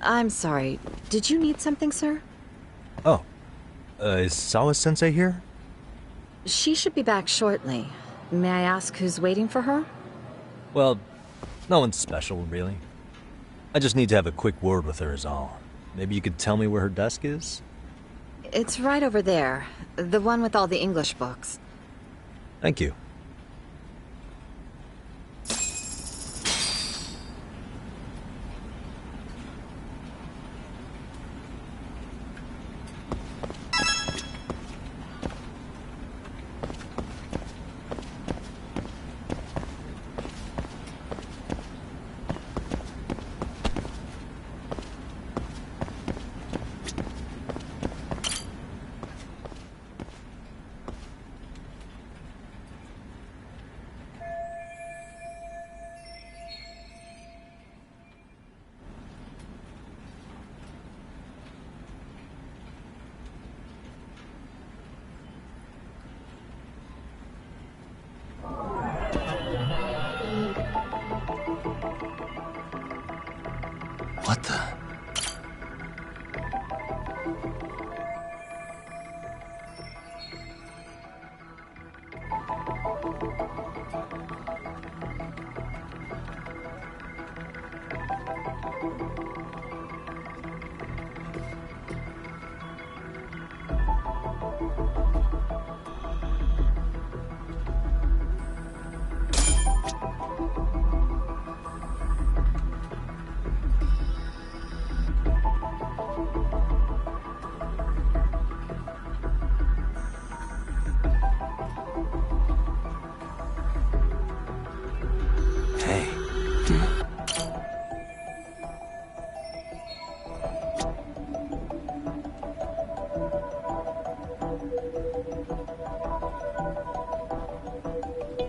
I'm sorry. Did you need something, sir? Oh. Is Sawa-sensei here? She should be back shortly. May I ask who's waiting for her? Well, no one's special, really. I just need to have a quick word with her is all. Maybe you could tell me where her desk is? It's right over there. The one with all the English books. Thank you. What the?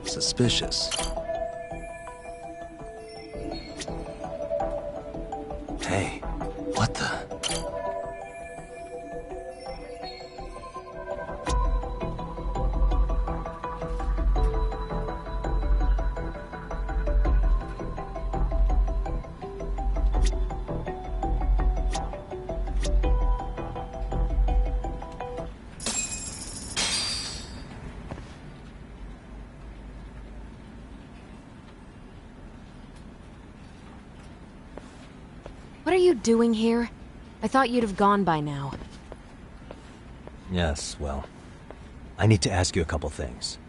Suspicious. Hey, what the? What are you doing here? I thought you'd have gone by now. Yes, well, I need to ask you a couple things.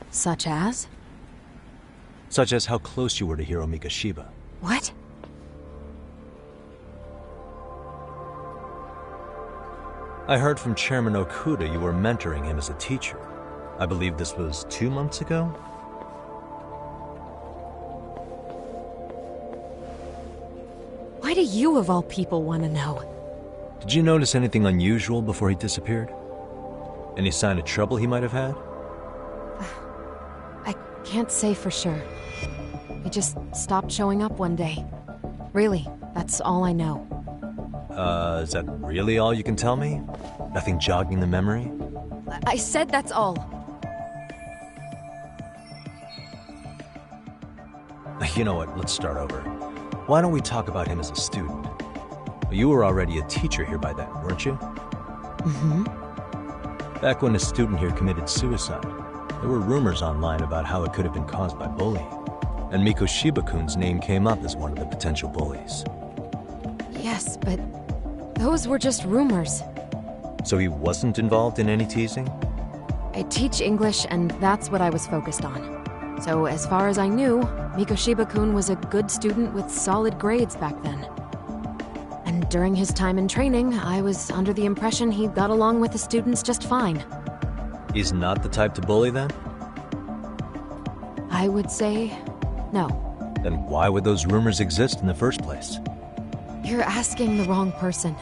Such as? Such as how close you were to Hiro Mikoshiba. What? I heard from Chairman Okuda you were mentoring him as a teacher. I believe this was 2 months ago? Why do you, of all people, want to know? Did you notice anything unusual before he disappeared? Any sign of trouble he might have had? I can't say for sure. He just stopped showing up one day. Really, that's all I know. Is that really all you can tell me? Nothing jogging the memory? I said that's all. You know what, let's start over. Why don't we talk about him as a student? You were already a teacher here by then, weren't you? Mm-hmm. Back when a student here committed suicide, there were rumors online about how it could have been caused by bullying. And Mikoshiba-kun's name came up as one of the potential bullies. Yes, but those were just rumors. So he wasn't involved in any teasing? I teach English, and that's what I was focused on. So as far as I knew, Mikoshiba-kun was a good student with solid grades back then. And during his time in training, I was under the impression he got along with the students just fine. He's not the type to bully then? I would say no. Then why would those rumors exist in the first place? You're asking the wrong person.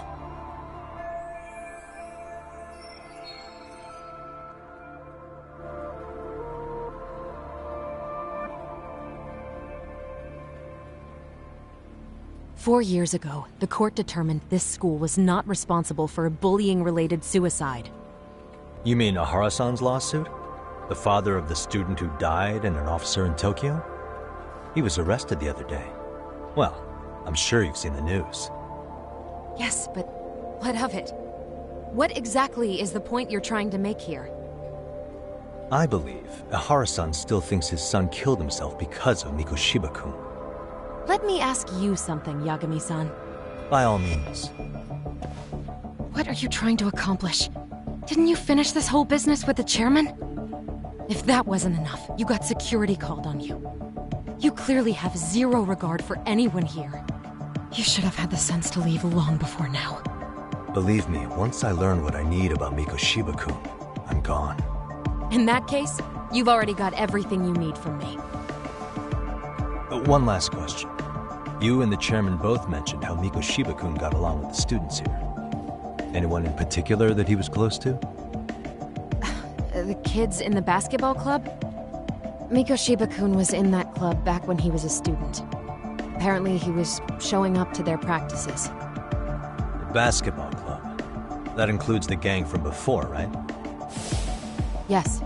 "4 years ago, the court determined this school was not responsible for a bullying-related suicide. You mean Ahara-san's lawsuit? The father of the student who died and an officer in Tokyo? He was arrested the other day. Well, I'm sure you've seen the news. Yes, but what of it? What exactly is the point you're trying to make here? I believe Ahara-san still thinks his son killed himself because of Mikoshiba-kun. Let me ask you something, Yagami-san. By all means. What are you trying to accomplish? Didn't you finish this whole business with the chairman? If that wasn't enough, you got security called on you. You clearly have zero regard for anyone here. You should have had the sense to leave long before now. Believe me, once I learn what I need about Mikoshiba-kun, I'm gone. In that case, you've already got everything you need from me. One last question. You and the chairman both mentioned how Mikoshiba-kun got along with the students here. Anyone in particular that he was close to? The kids in the basketball club? Mikoshiba-kun was in that club back when he was a student. Apparently he was showing up to their practices. The basketball club. That includes the gang from before, right? Yes.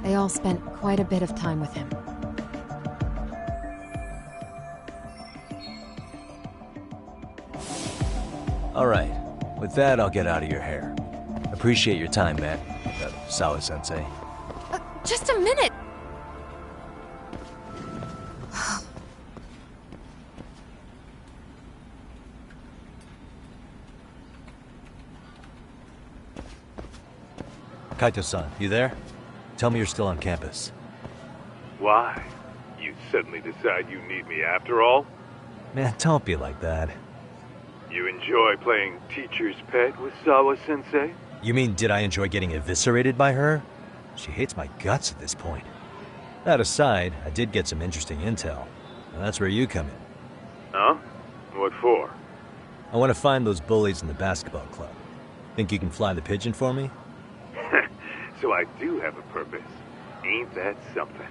They all spent quite a bit of time with him. All right. With that, I'll get out of your hair. Appreciate your time, man. Sawa-sensei. Just a minute! Kaito-san, you there? Tell me you're still on campus. Why? You suddenly decide you need me after all? Man, don't be like that. You enjoy playing teacher's pet with Sawa-sensei? You mean, did I enjoy getting eviscerated by her? She hates my guts at this point. That aside, I did get some interesting intel. And that's where you come in. Huh? What for? I want to find those bullies in the basketball club. Think you can fly the pigeon for me? So I do have a purpose. Ain't that something?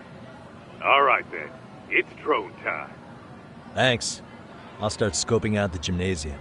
All right then. It's drone time. Thanks. I'll start scoping out the gymnasium.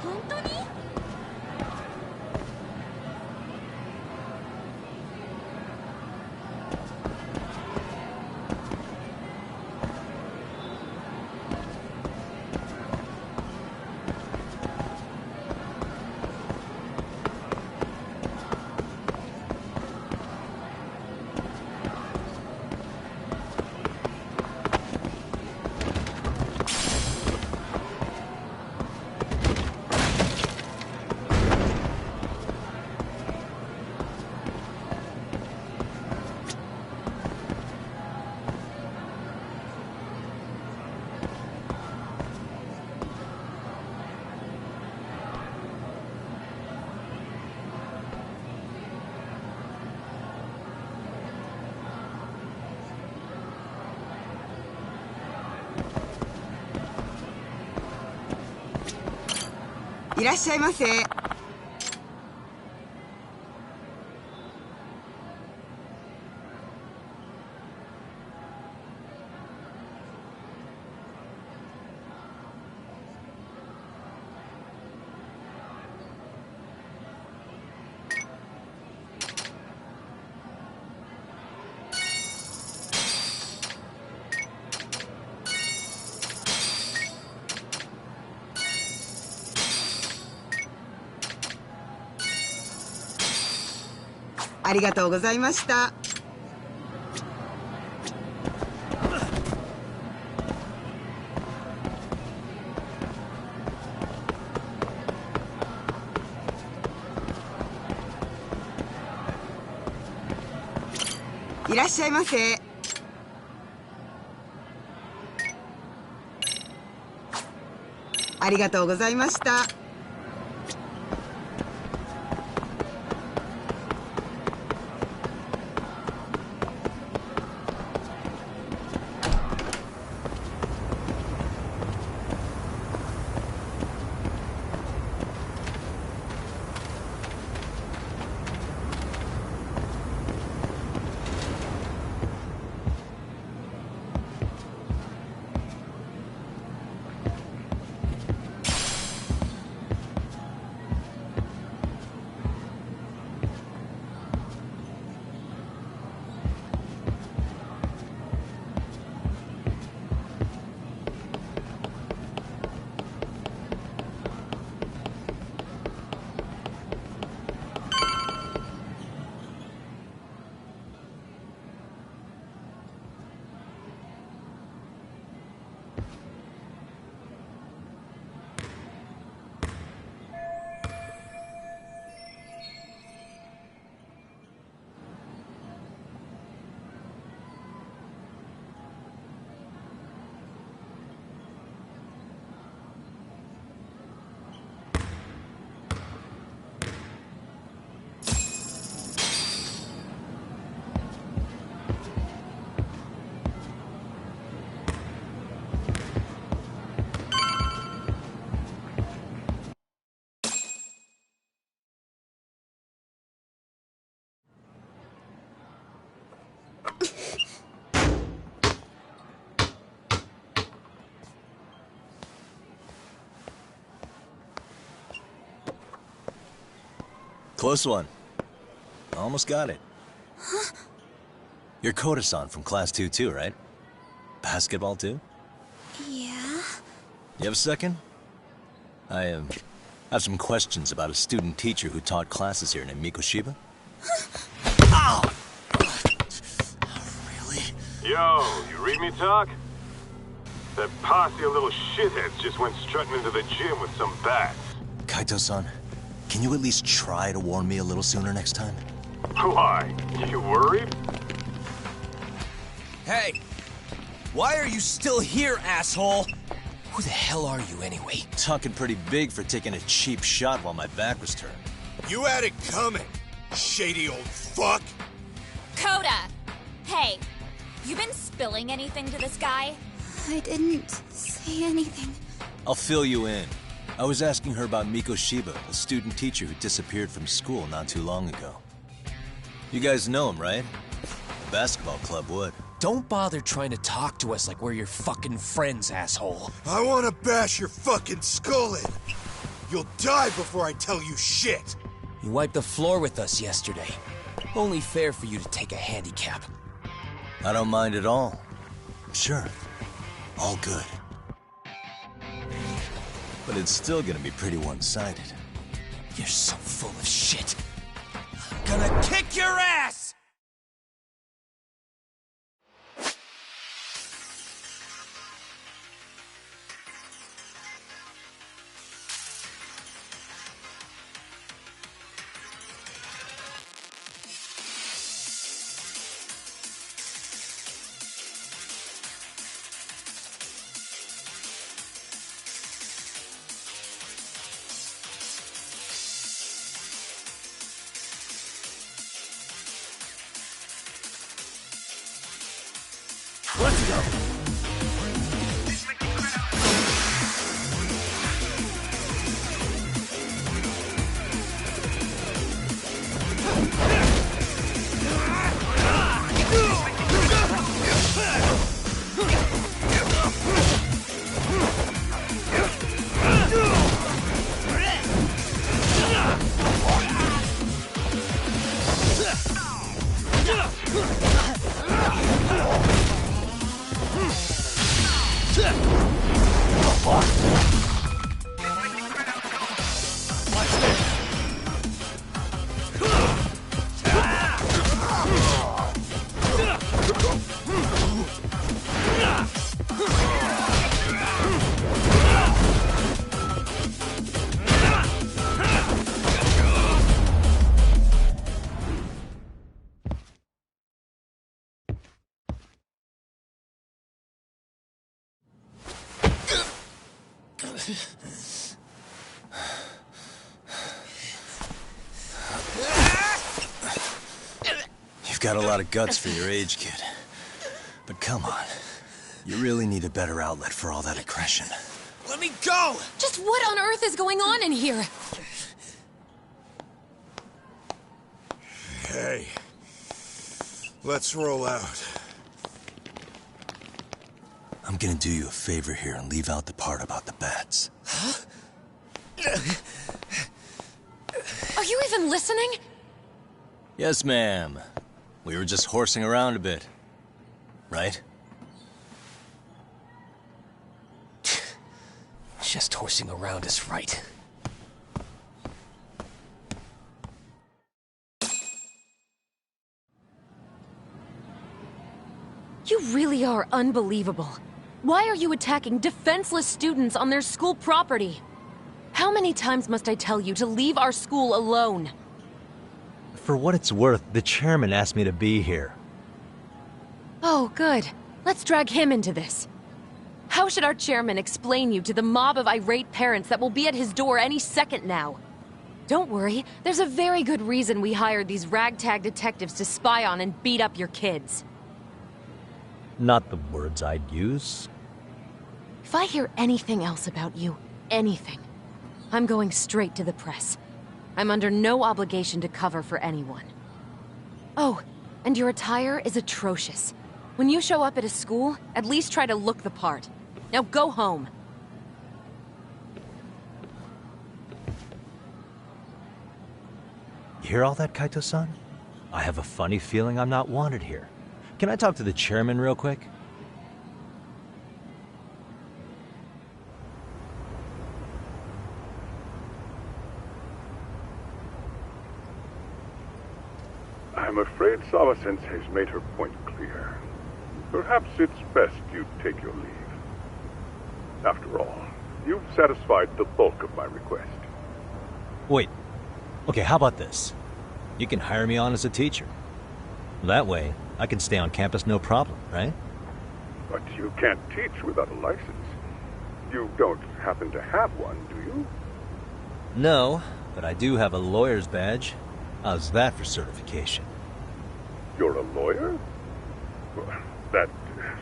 本当に？いらっしゃいませ。ありがとうございました。いらっしゃいませ。ありがとうございました。Close one. Almost got it. Huh? You're Koda-san from Class 2 too, right? Basketball too? Yeah? You have a second? I have some questions about a student teacher who taught classes here named Mikoshiba. Ow! Really? Yo, you read me talk? That posse of little shitheads just went strutting into the gym with some bats. Kaito-san, can you at least try to warn me a little sooner next time? Why? You worried? Hey! Why are you still here, asshole? Who the hell are you anyway? Talking pretty big for taking a cheap shot while my back was turned. You had it coming, shady old fuck! Coda! Hey, you been spilling anything to this guy? I didn't say anything. I'll fill you in. I was asking her about Mikoshiba, a student teacher who disappeared from school not too long ago. You guys know him, right? The basketball club would. Don't bother trying to talk to us like we're your fucking friends, asshole. I wanna bash your fucking skull in! You'll die before I tell you shit! You wiped the floor with us yesterday. Only fair for you to take a handicap. I don't mind at all. Sure. All good. But it's still gonna be pretty one-sided. You're so full of shit. I'm gonna kick your ass! Let's go! You've got a lot of guts for your age, kid. But come on. You really need a better outlet for all that aggression. Let me go! Just what on earth is going on in here? Hey. Let's roll out. I'm gonna do you a favor here and leave out the part about the bats. Huh? Are you even listening? Yes, ma'am. We were just horsing around a bit. Right? Just horsing around is right. You really are unbelievable. Why are you attacking defenseless students on their school property? How many times must I tell you to leave our school alone? For what it's worth, the chairman asked me to be here. Oh, good. Let's drag him into this. How should our chairman explain you to the mob of irate parents that will be at his door any second now? Don't worry, there's a very good reason we hired these ragtag detectives to spy on and beat up your kids. Not the words I'd use. If I hear anything else about you, anything, I'm going straight to the press. I'm under no obligation to cover for anyone. Oh, and your attire is atrocious. When you show up at a school, at least try to look the part. Now go home. You hear all that, Kaito-san? I have a funny feeling I'm not wanted here. Can I talk to the chairman real quick? I'm afraid Sawa-sensei's made her point clear. Perhaps it's best you take your leave. After all, you've satisfied the bulk of my request. Wait. Okay, how about this? You can hire me on as a teacher. That way, I can stay on campus no problem, right? But you can't teach without a license. You don't happen to have one, do you? No, but I do have a lawyer's badge. How's that for certification? You're a lawyer? Well, that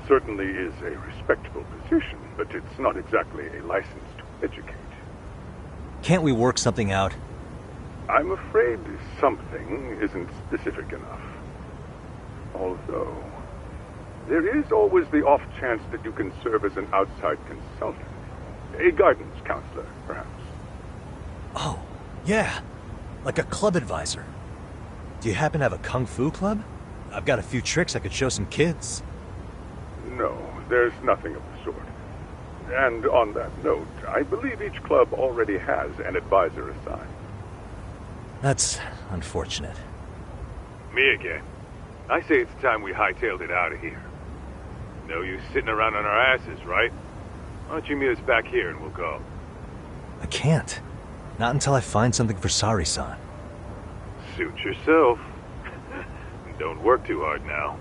certainly is a respectable position, but it's not exactly a license to educate. Can't we work something out? I'm afraid something isn't specific enough. Although, there is always the off chance that you can serve as an outside consultant. A guidance counselor, perhaps. Yeah, like a club advisor. Do you happen to have a kung fu club? I've got a few tricks I could show some kids. No, there's nothing of the sort. And on that note, I believe each club already has an advisor assigned. That's unfortunate. Me again. I say it's time we hightailed it out of here. No use sitting around on our asses, right? Why don't you meet us back here and we'll go? I can't. Not until I find something for Sari-san. Suit yourself. Don't work too hard now.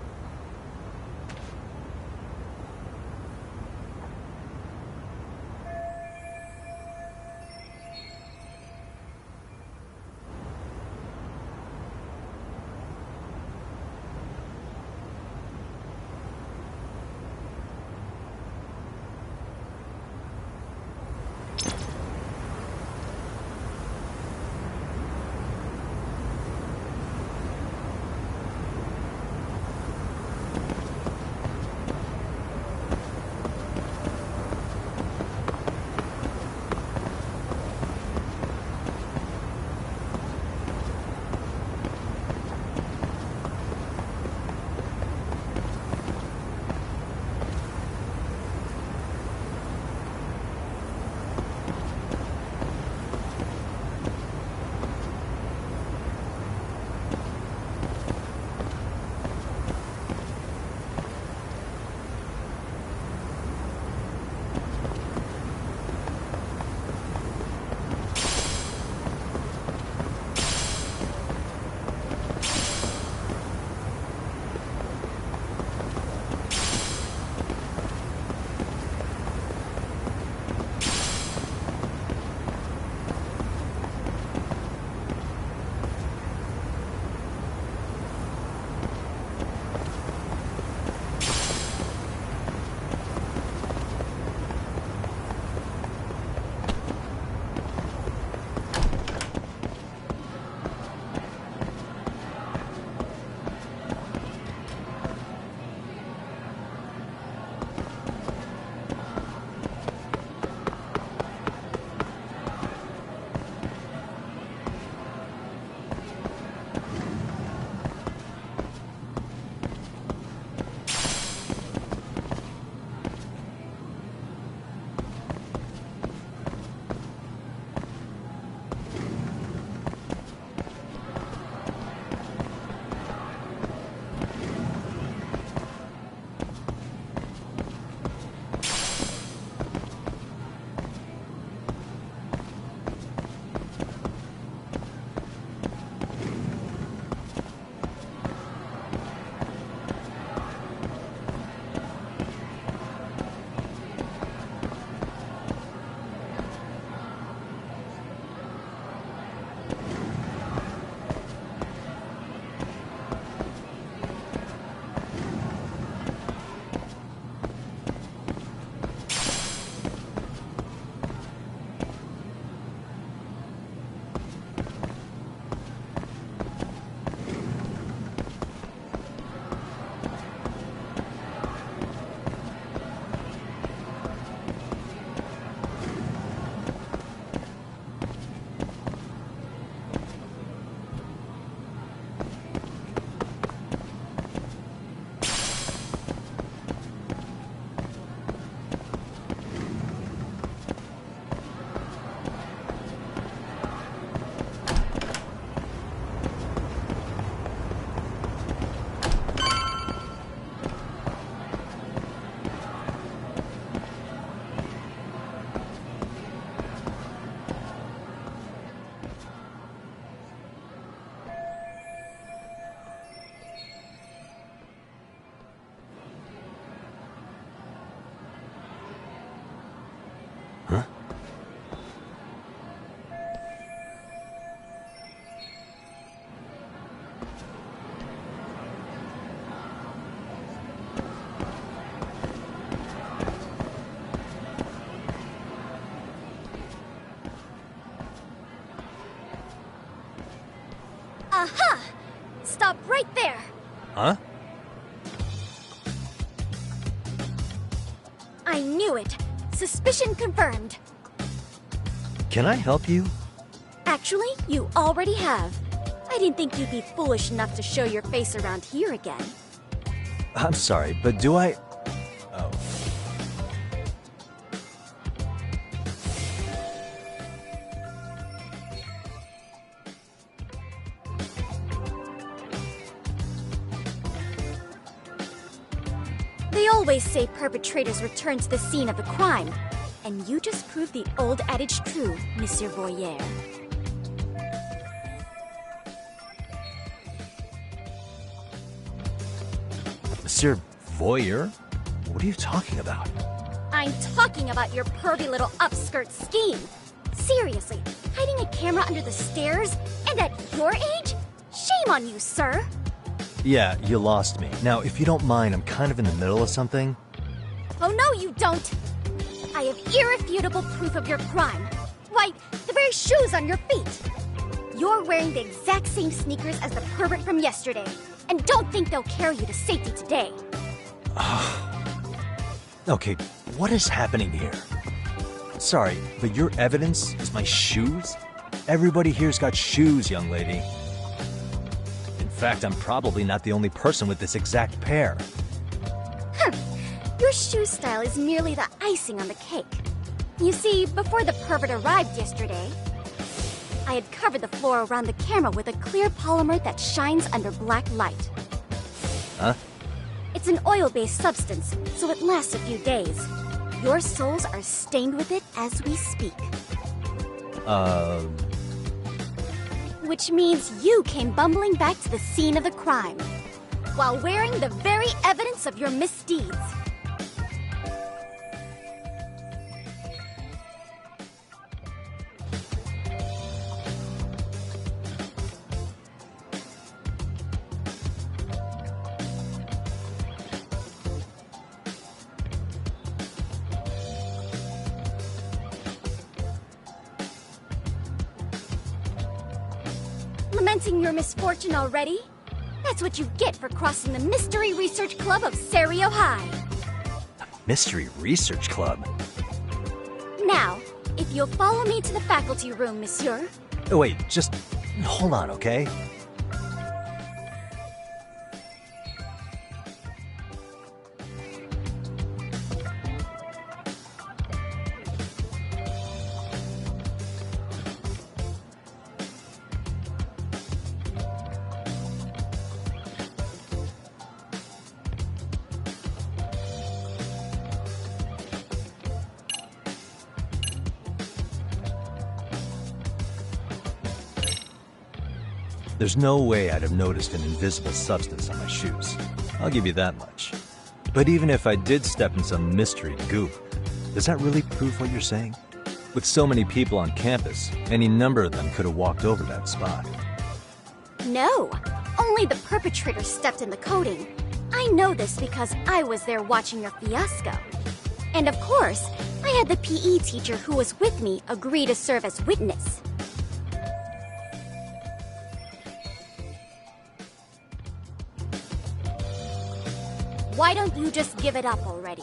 Aha! Stop right there! Huh? I knew it! Suspicion confirmed! Can I help you? Actually, you already have. I didn't think you'd be foolish enough to show your face around here again. I'm sorry, but do I... Oh. They always say perpetrators return to the scene of the crime. And you just proved the old adage true, Monsieur Voyeur. Monsieur Voyeur? What are you talking about? I'm talking about your pervy little upskirt scheme. Seriously, hiding a camera under the stairs? And at your age? Shame on you, sir. Yeah, you lost me. Now, if you don't mind, I'm kind of in the middle of something. Oh no, you don't! I have irrefutable proof of your crime. Why, the very shoes on your feet. You're wearing the exact same sneakers as the pervert from yesterday. And don't think they'll carry you to safety today. Okay, what is happening here? Sorry, but your evidence is my shoes? Everybody here's got shoes, young lady. In fact, I'm probably not the only person with this exact pair. Your shoe style is merely the icing on the cake. You see, before the pervert arrived yesterday, I had covered the floor around the camera with a clear polymer that shines under black light. Huh? It's an oil-based substance, so it lasts a few days. Your soles are stained with it as we speak. Which means you came bumbling back to the scene of the crime, while wearing the very evidence of your misdeeds. Lamenting your misfortune already? That's what you get for crossing the Mystery Research Club of Serio High. Mystery Research Club? Now, if you'll follow me to the faculty room, monsieur. Oh, wait, just hold on, okay? There's no way I'd have noticed an invisible substance on my shoes. I'll give you that much. But even if I did step in some mystery goop, does that really prove what you're saying? With so many people on campus, any number of them could have walked over that spot. No, only the perpetrator stepped in the coating. I know this because I was there watching your fiasco. And of course, I had the PE teacher who was with me agree to serve as witness. Why don't you just give it up already?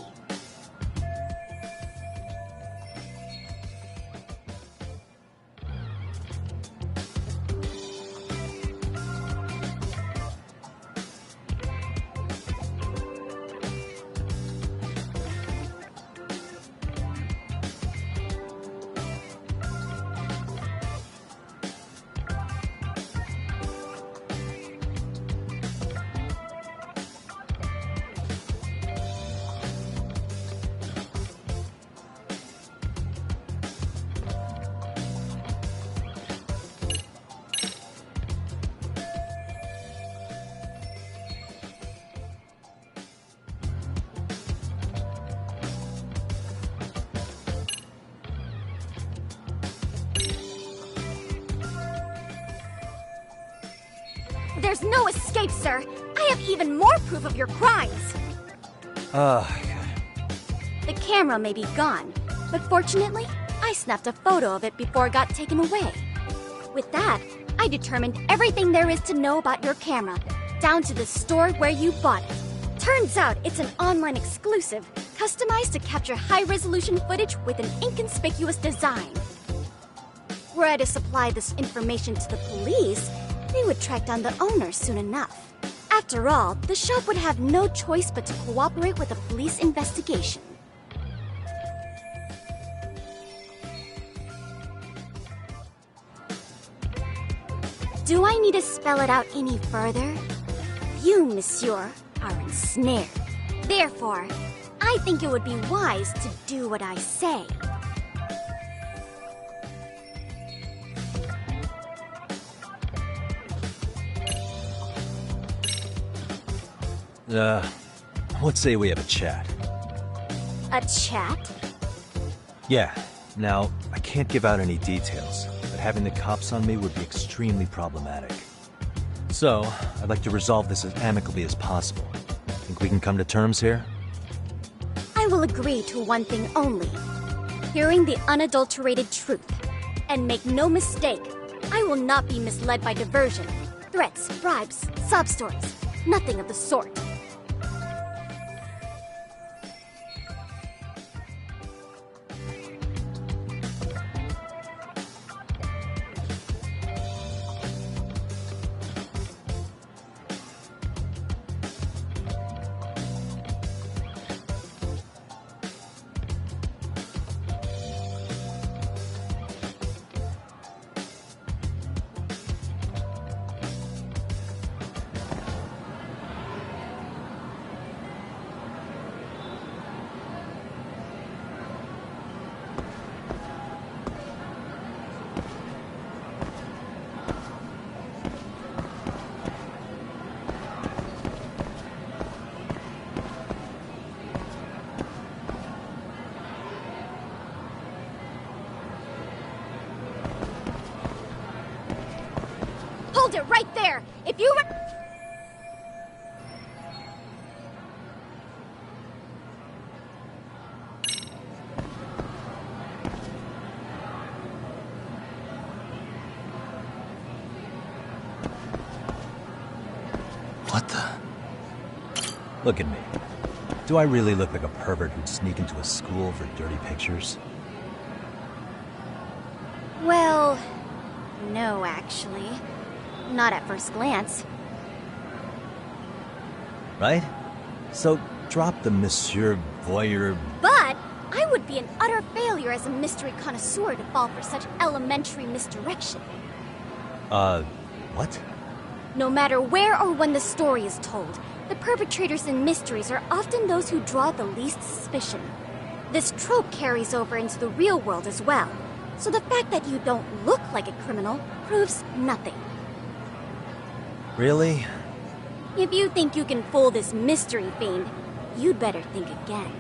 There's no escape, sir. I have even more proof of your crimes. The camera may be gone, but fortunately, I snapped a photo of it before it got taken away. With that, I determined everything there is to know about your camera, down to the store where you bought it. Turns out it's an online exclusive, customized to capture high-resolution footage with an inconspicuous design. Were I to supply this information to the police, they would track down the owner soon enough. After all, the shop would have no choice but to cooperate with the police investigation. Do I need to spell it out any further? You, monsieur, are ensnared. Therefore, I think it would be wise to do what I say. What say we have a chat? A chat? Yeah. Now, I can't give out any details, but having the cops on me would be extremely problematic. So, I'd like to resolve this as amicably as possible. Think we can come to terms here? I will agree to one thing only. Hearing the unadulterated truth. And make no mistake, I will not be misled by diversion, threats, bribes, sob stories. Nothing of the sort. Hold it right there! If you What the? Look at me. Do I really look like a pervert who'd sneak into a school for dirty pictures? Well, no, actually. Not at first glance. Right? So, drop the Monsieur Voyeur... But I would be an utter failure as a mystery connoisseur to fall for such elementary misdirection. What? No matter where or when the story is told, the perpetrators in mysteries are often those who draw the least suspicion. This trope carries over into the real world as well, so the fact that you don't look like a criminal proves nothing. Really? If you think you can fool this mystery fiend, you'd better think again.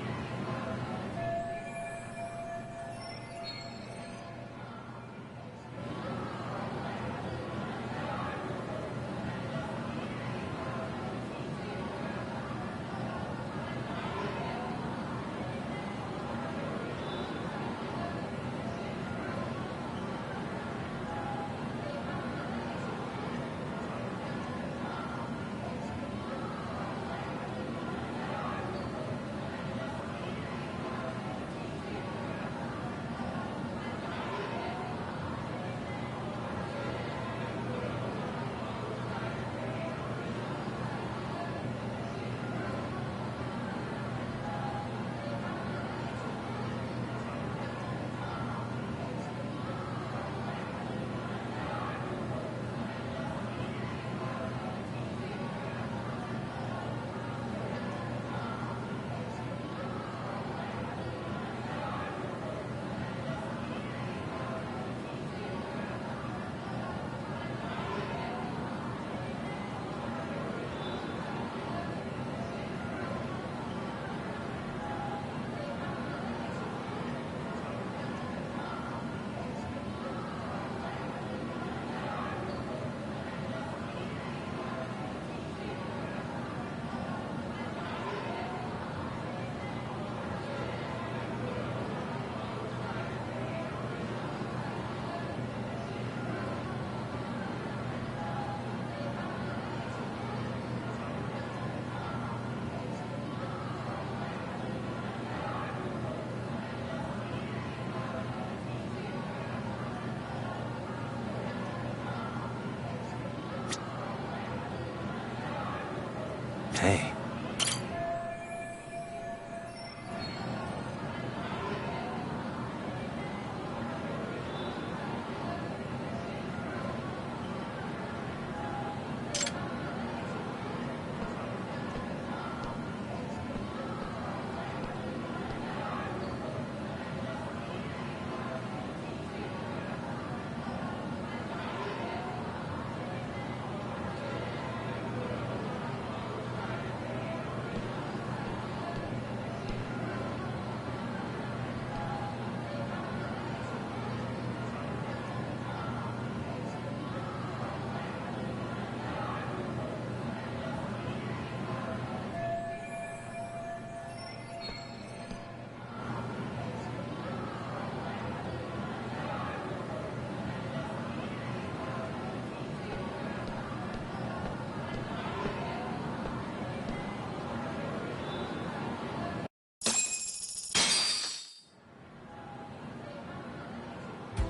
Hey.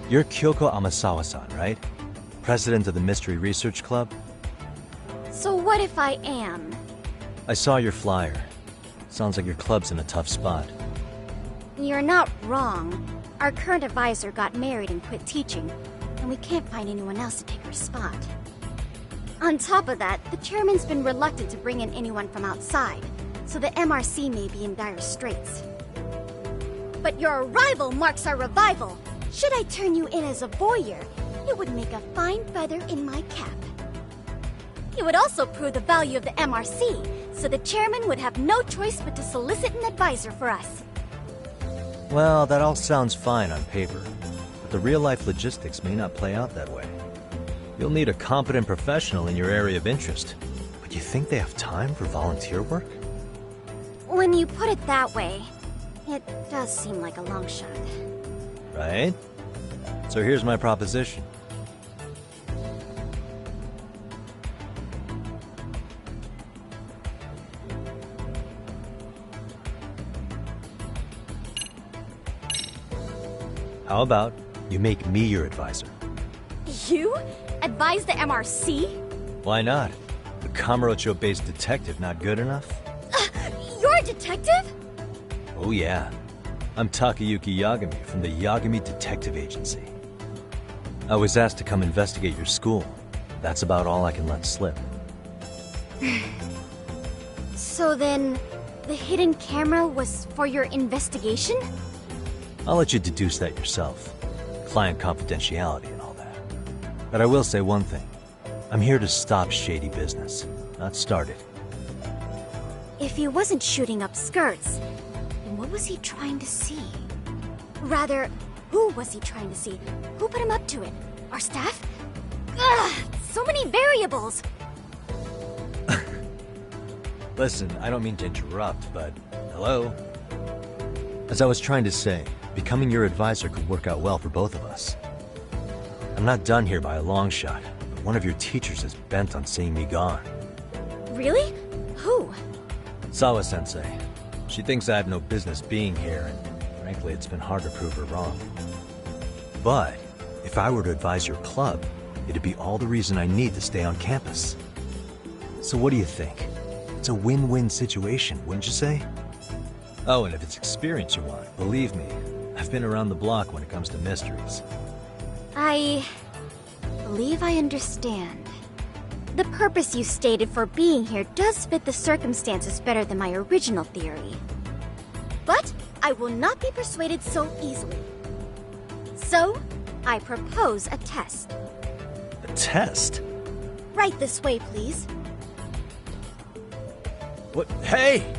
You're Kyoko Amasawa-san, right? President of the Mystery Research Club? So what if I am? I saw your flyer. Sounds like your club's in a tough spot. You're not wrong. Our current advisor got married and quit teaching, and we can't find anyone else to take her spot. On top of that, the chairman's been reluctant to bring in anyone from outside, so the MRC may be in dire straits. But your arrival marks our revival. Should I turn you in as a voyeur, it would make a fine feather in my cap. It would also prove the value of the MRC, so the chairman would have no choice but to solicit an advisor for us. Well, that all sounds fine on paper, but the real-life logistics may not play out that way. You'll need a competent professional in your area of interest, but you think they have time for volunteer work? When you put it that way, it does seem like a long shot. Right? So here's my proposition. How about you make me your advisor? You? Advise the MRC? Why not? A Kamurocho-based detective not good enough? You're a detective? Oh yeah. I'm Takayuki Yagami from the Yagami Detective Agency. I was asked to come investigate your school. That's about all I can let slip. So then, the hidden camera was for your investigation? I'll let you deduce that yourself. Client confidentiality and all that. But I will say one thing. I'm here to stop shady business, not start it. If he wasn't shooting up skirts, then what was he trying to see? Rather, who was he trying to see? Who put him up to it? Our staff? Ugh, so many variables! Listen, I don't mean to interrupt, but hello? As I was trying to say, becoming your advisor could work out well for both of us. I'm not done here by a long shot, but one of your teachers is bent on seeing me gone. Really? Who? Sawa-sensei. She thinks I have no business being here, and frankly, it's been hard to prove her wrong. But if I were to advise your club, it'd be all the reason I need to stay on campus. So what do you think? It's a win-win situation, wouldn't you say? Oh, and if it's experience you want, believe me, I've been around the block when it comes to mysteries. I believe I understand. The purpose you stated for being here does fit the circumstances better than my original theory. But I will not be persuaded so easily. So, I propose a test. A test? Right this way, please. What? Hey!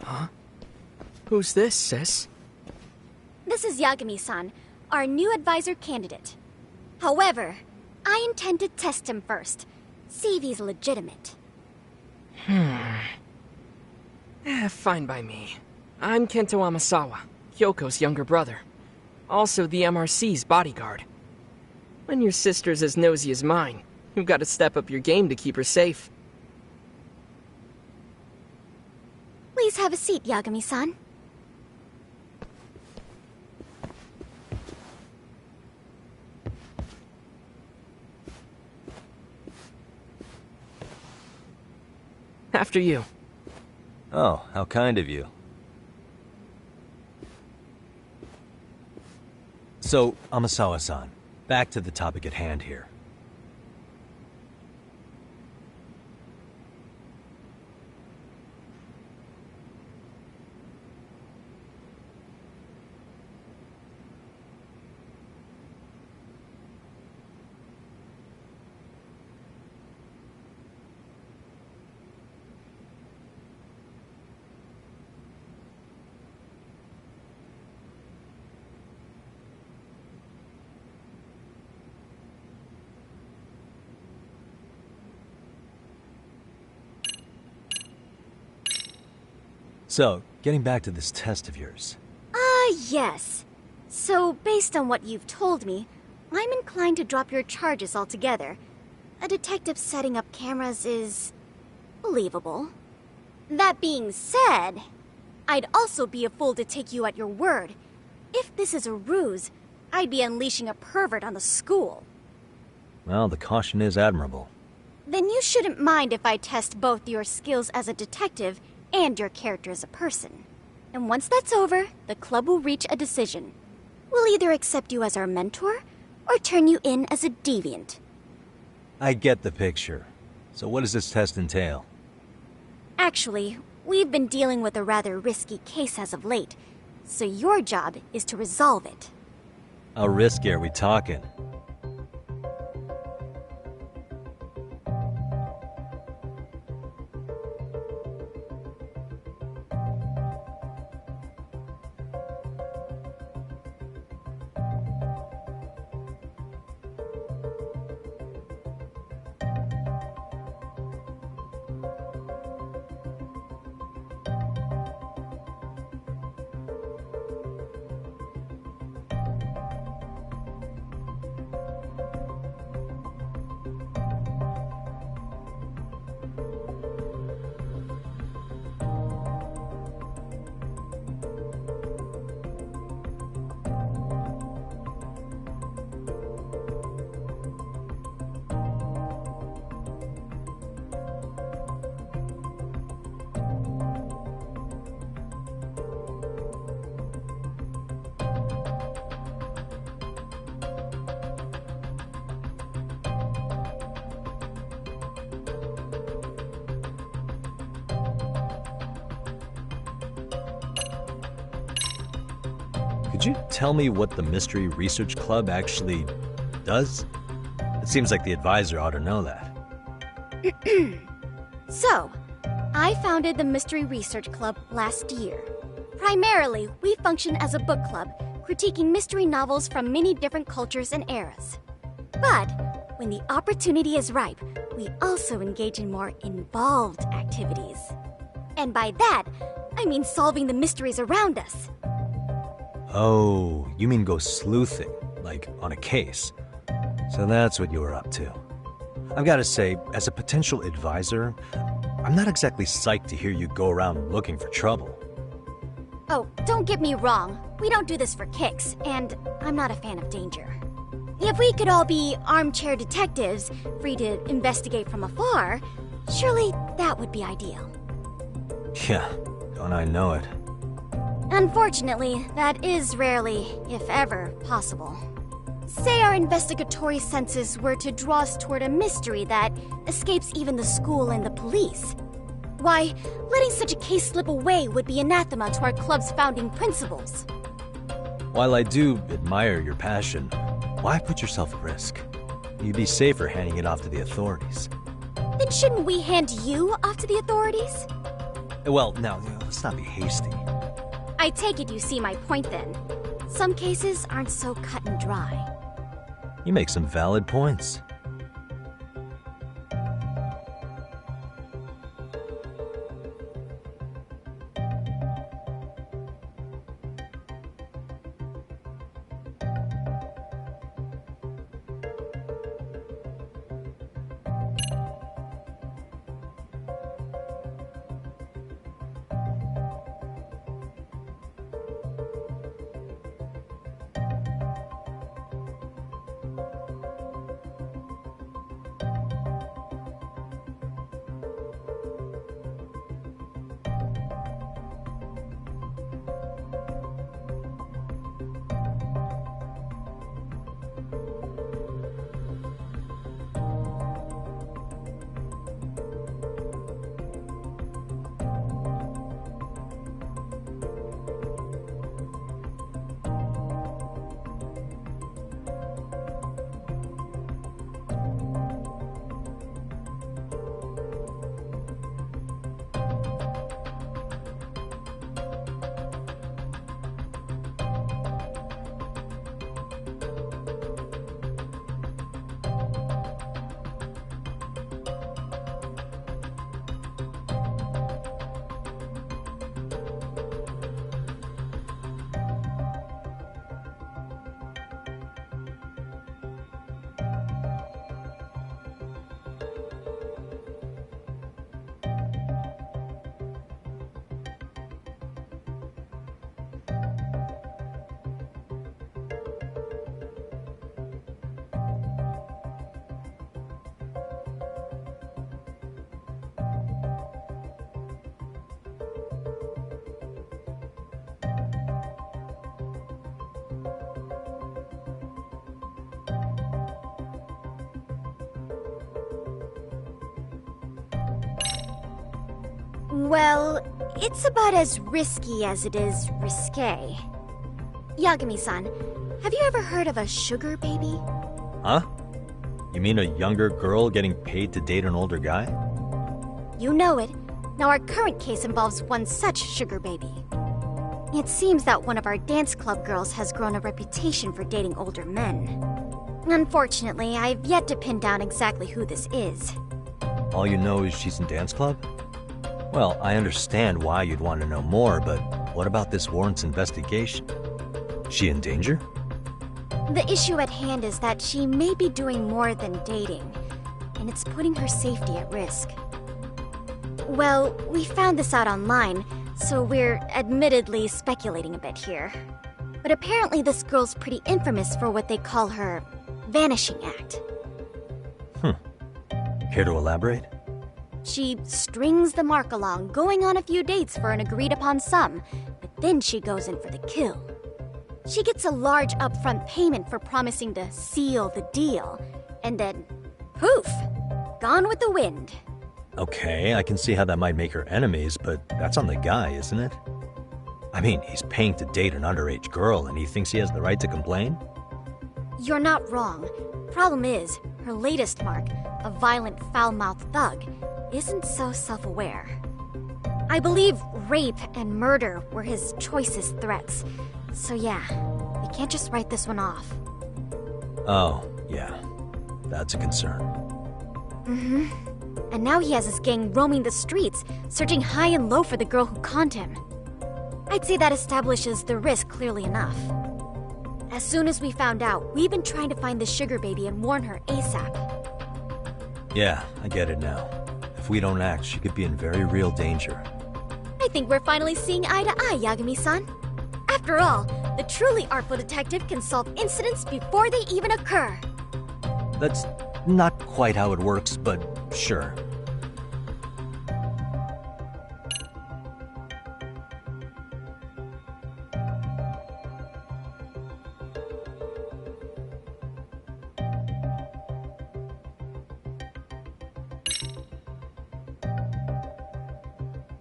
Huh? Who's this, sis? This is Yagami-san, our new advisor candidate. However, I intend to test him first. See if he's legitimate. Fine by me. I'm Kento Amasawa, Kyoko's younger brother. Also the MRC's bodyguard. When your sister's as nosy as mine, you've got to step up your game to keep her safe. Please have a seat, Yagami-san. After you. Oh, how kind of you. So, Amasawa-san, back to the topic at hand here. So, getting back to this test of yours. Yes. So, based on what you've told me, I'm inclined to drop your charges altogether. A detective setting up cameras is believable. That being said, I'd also be a fool to take you at your word. If this is a ruse, I'd be unleashing a pervert on the school. Well, the caution is admirable. Then you shouldn't mind if I test both your skills as a detective and your character as a person. And once that's over, the club will reach a decision. We'll either accept you as our mentor, or turn you in as a deviant. I get the picture. So what does this test entail? Actually, we've been dealing with a rather risky case as of late, so your job is to resolve it. How risky are we talking? Could you tell me what the Mystery Research Club actually does? It seems like the advisor ought to know that. So, I founded the Mystery Research Club last year. Primarily, we function as a book club, critiquing mystery novels from many different cultures and eras. But, when the opportunity is ripe, we also engage in more involved activities. And by that, I mean solving the mysteries around us. Oh, you mean go sleuthing, like on a case. So that's what you were up to. I've got to say, as a potential advisor, I'm not exactly psyched to hear you go around looking for trouble. Oh, don't get me wrong. We don't do this for kicks, and I'm not a fan of danger. If we could all be armchair detectives, free to investigate from afar, surely that would be ideal. Yeah, don't I know it. Unfortunately, that is rarely, if ever, possible. Say our investigatory senses were to draw us toward a mystery that escapes even the school and the police. Why, letting such a case slip away would be anathema to our club's founding principles. While I do admire your passion, why put yourself at risk? You'd be safer handing it off to the authorities. Then shouldn't we hand you off to the authorities? Well, now, let's not be hasty. I take it you see my point then. Some cases aren't so cut and dry. You make some valid points. Well, it's about as risky as it is risque. Yagami-san, have you ever heard of a sugar baby? Huh? You mean a younger girl getting paid to date an older guy? You know it. Now our current case involves one such sugar baby. It seems that one of our dance club girls has grown a reputation for dating older men. Unfortunately, I've yet to pin down exactly who this is. All you know is she's in dance club? Well, I understand why you'd want to know more, but what about this warrants investigation? She in danger? The issue at hand is that she may be doing more than dating, and it's putting her safety at risk. Well, we found this out online, so we're admittedly speculating a bit here. But apparently this girl's pretty infamous for what they call her vanishing act. Care to elaborate? She strings the mark along, going on a few dates for an agreed-upon sum, but then she goes in for the kill. She gets a large upfront payment for promising to seal the deal, and then, poof, gone with the wind. Okay, I can see how that might make her enemies, but that's on the guy, isn't it? I mean, he's paying to date an underage girl, and he thinks he has the right to complain? You're not wrong. Problem is, her latest mark, a violent, foul-mouthed thug, isn't so self-aware. I believe rape and murder were his choicest threats. So yeah, we can't just write this one off. Oh, yeah. That's a concern. And now he has his gang roaming the streets, searching high and low for the girl who conned him. I'd say that establishes the risk clearly enough. As soon as we found out, we've been trying to find the sugar baby and warn her ASAP. Yeah, I get it now. If we don't act, she could be in very real danger. I think we're finally seeing eye to eye, Yagami-san. After all, the truly artful detective can solve incidents before they even occur. That's not quite how it works, but sure.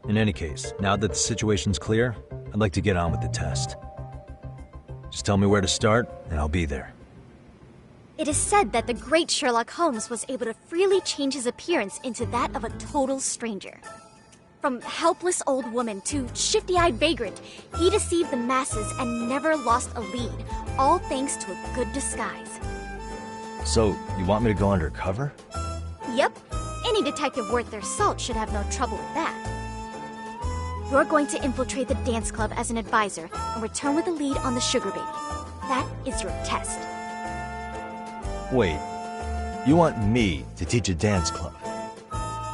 In any case, now that the situation's clear, I'd like to get on with the test. Just tell me where to start, and I'll be there. It is said that the great Sherlock Holmes was able to freely change his appearance into that of a total stranger. From helpless old woman to shifty-eyed vagrant, he deceived the masses and never lost a lead, all thanks to a good disguise. So, you want me to go undercover? Yep, any detective worth their salt should have no trouble with that. You're going to infiltrate the dance club as an advisor and return with a lead on the sugar baby. That is your test. Wait, you want me to teach a dance club?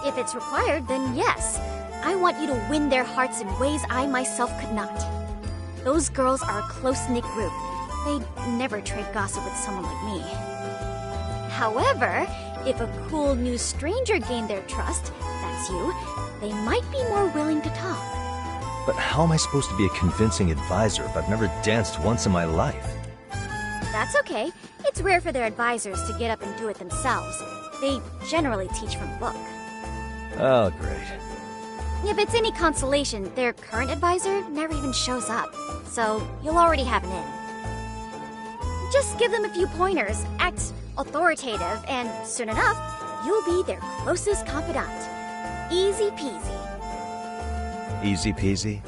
If it's required, then yes. I want you to win their hearts in ways I myself could not. Those girls are a close-knit group. They'd never trade gossip with someone like me. However, if a cool new stranger gained their trust, that's you, they might be more willing to talk. But how am I supposed to be a convincing advisor if I've never danced once in my life? That's okay. It's rare for their advisors to get up and do it themselves. They generally teach from a book. Oh, great. If it's any consolation, their current advisor never even shows up, so you'll already have an in. Just give them a few pointers, act authoritative, and soon enough, you'll be their closest confidant. Easy peasy. Easy peasy?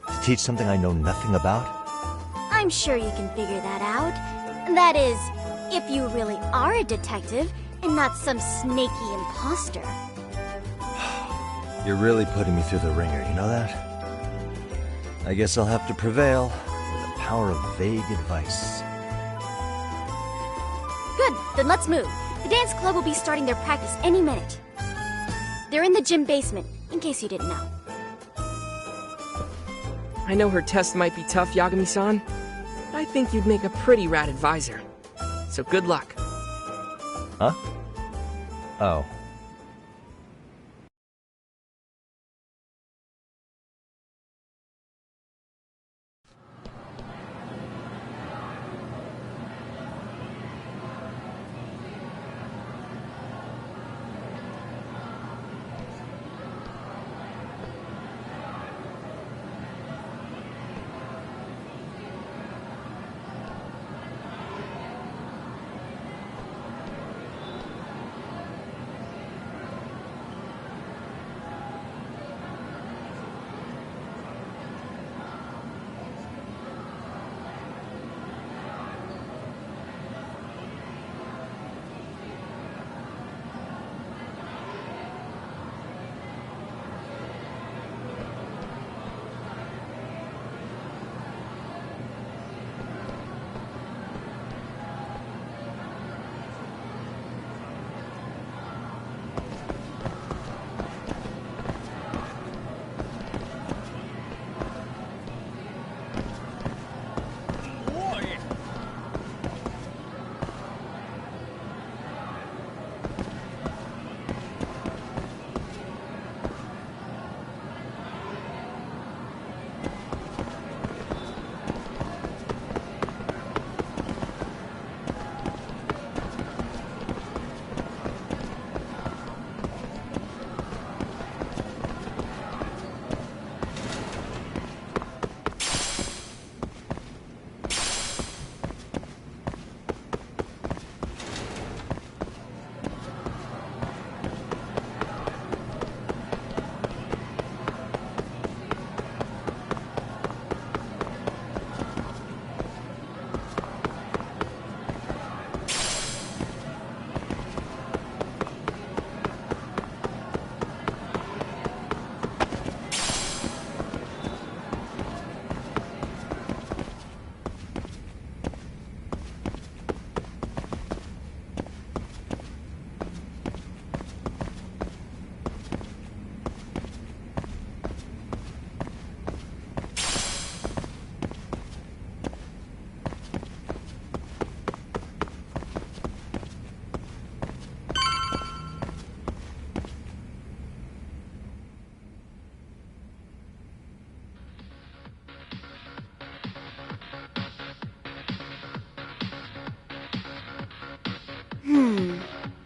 To teach something I know nothing about? I'm sure you can figure that out. That is, if you really are a detective and not some snaky imposter. You're really putting me through the ringer, you know that? I guess I'll have to prevail with the power of vague advice. Good, then let's move. The dance club will be starting their practice any minute. They're in the gym basement, in case you didn't know. I know her test might be tough, Yagami-san, but I think you'd make a pretty rad advisor. So good luck. Huh? Oh.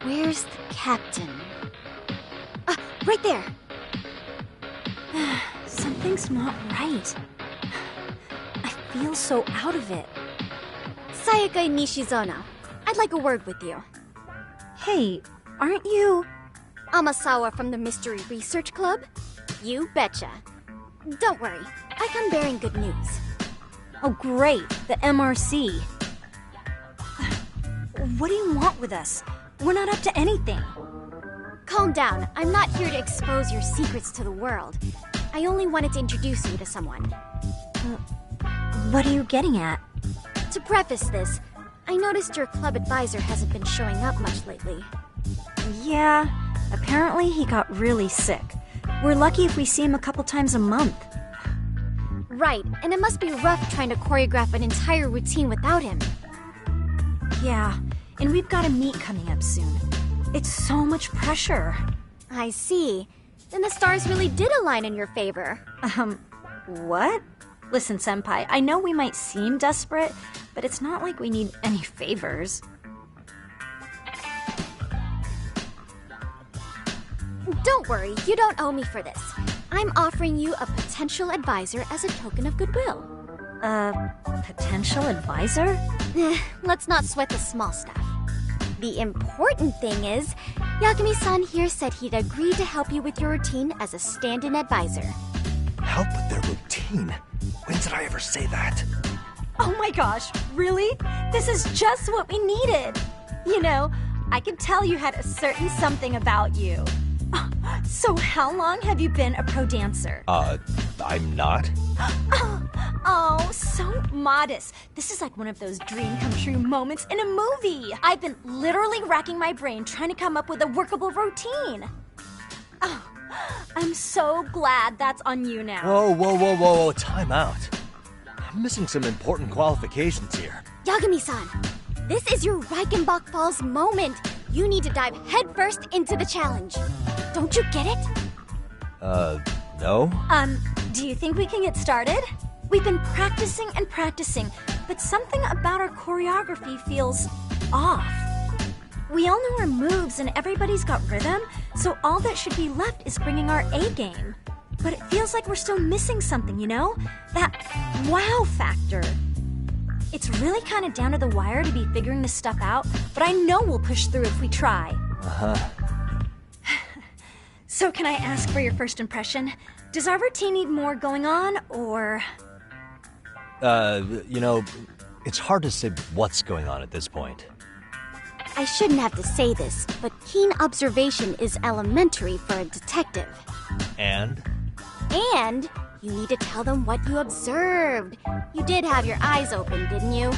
Where's the captain? Ah, right there! Something's not right. I feel so out of it. Sayaka Nishizono, I'd like a word with you. Hey, aren't you... Amasawa from the Mystery Research Club? You betcha. Don't worry, I come bearing good news. Oh great, the MRC. What do you want with us? We're not up to anything. Calm down, I'm not here to expose your secrets to the world. I only wanted to introduce you to someone. What are you getting at? To preface this, I noticed your club advisor hasn't been showing up much lately. Yeah, apparently he got really sick. We're lucky if we see him a couple times a month. Right, and it must be rough trying to choreograph an entire routine without him. Yeah, and we've got a meet coming up soon. It's so much pressure. I see. Then the stars really did align in your favor. What? Listen, Senpai, I know we might seem desperate, but it's not like we need any favors. Don't worry, you don't owe me for this. I'm offering you a potential advisor as a token of goodwill. Potential advisor? Let's not sweat the small stuff. The important thing is, Yagami-san here said he'd agree to help you with your routine as a stand-in advisor. Help with their routine? When did I ever say that? Oh my gosh, really? This is just what we needed. You know, I could tell you had a certain something about you. So how long have you been a pro dancer? I'm not. Oh, so modest. This is like one of those dream come true moments in a movie. I've been literally racking my brain trying to come up with a workable routine. Oh, I'm so glad that's on you now. Whoa, time out. I'm missing some important qualifications here. Yagami-san, this is your Reichenbach Falls moment. You need to dive headfirst into the challenge. Don't you get it? No? Do you think we can get started? We've been practicing and practicing, but something about our choreography feels off. We all know our moves and everybody's got rhythm, so all that should be left is bringing our A game. But it feels like we're still missing something, you know? That wow factor. It's really kind of down to the wire to be figuring this stuff out, but I know we'll push through if we try. So can I ask for your first impression? Does our routine need more going on, or...? You know, it's hard to say what's going on at this point. I shouldn't have to say this, but keen observation is elementary for a detective. And? And you need to tell them what you observed. You did have your eyes open, didn't you?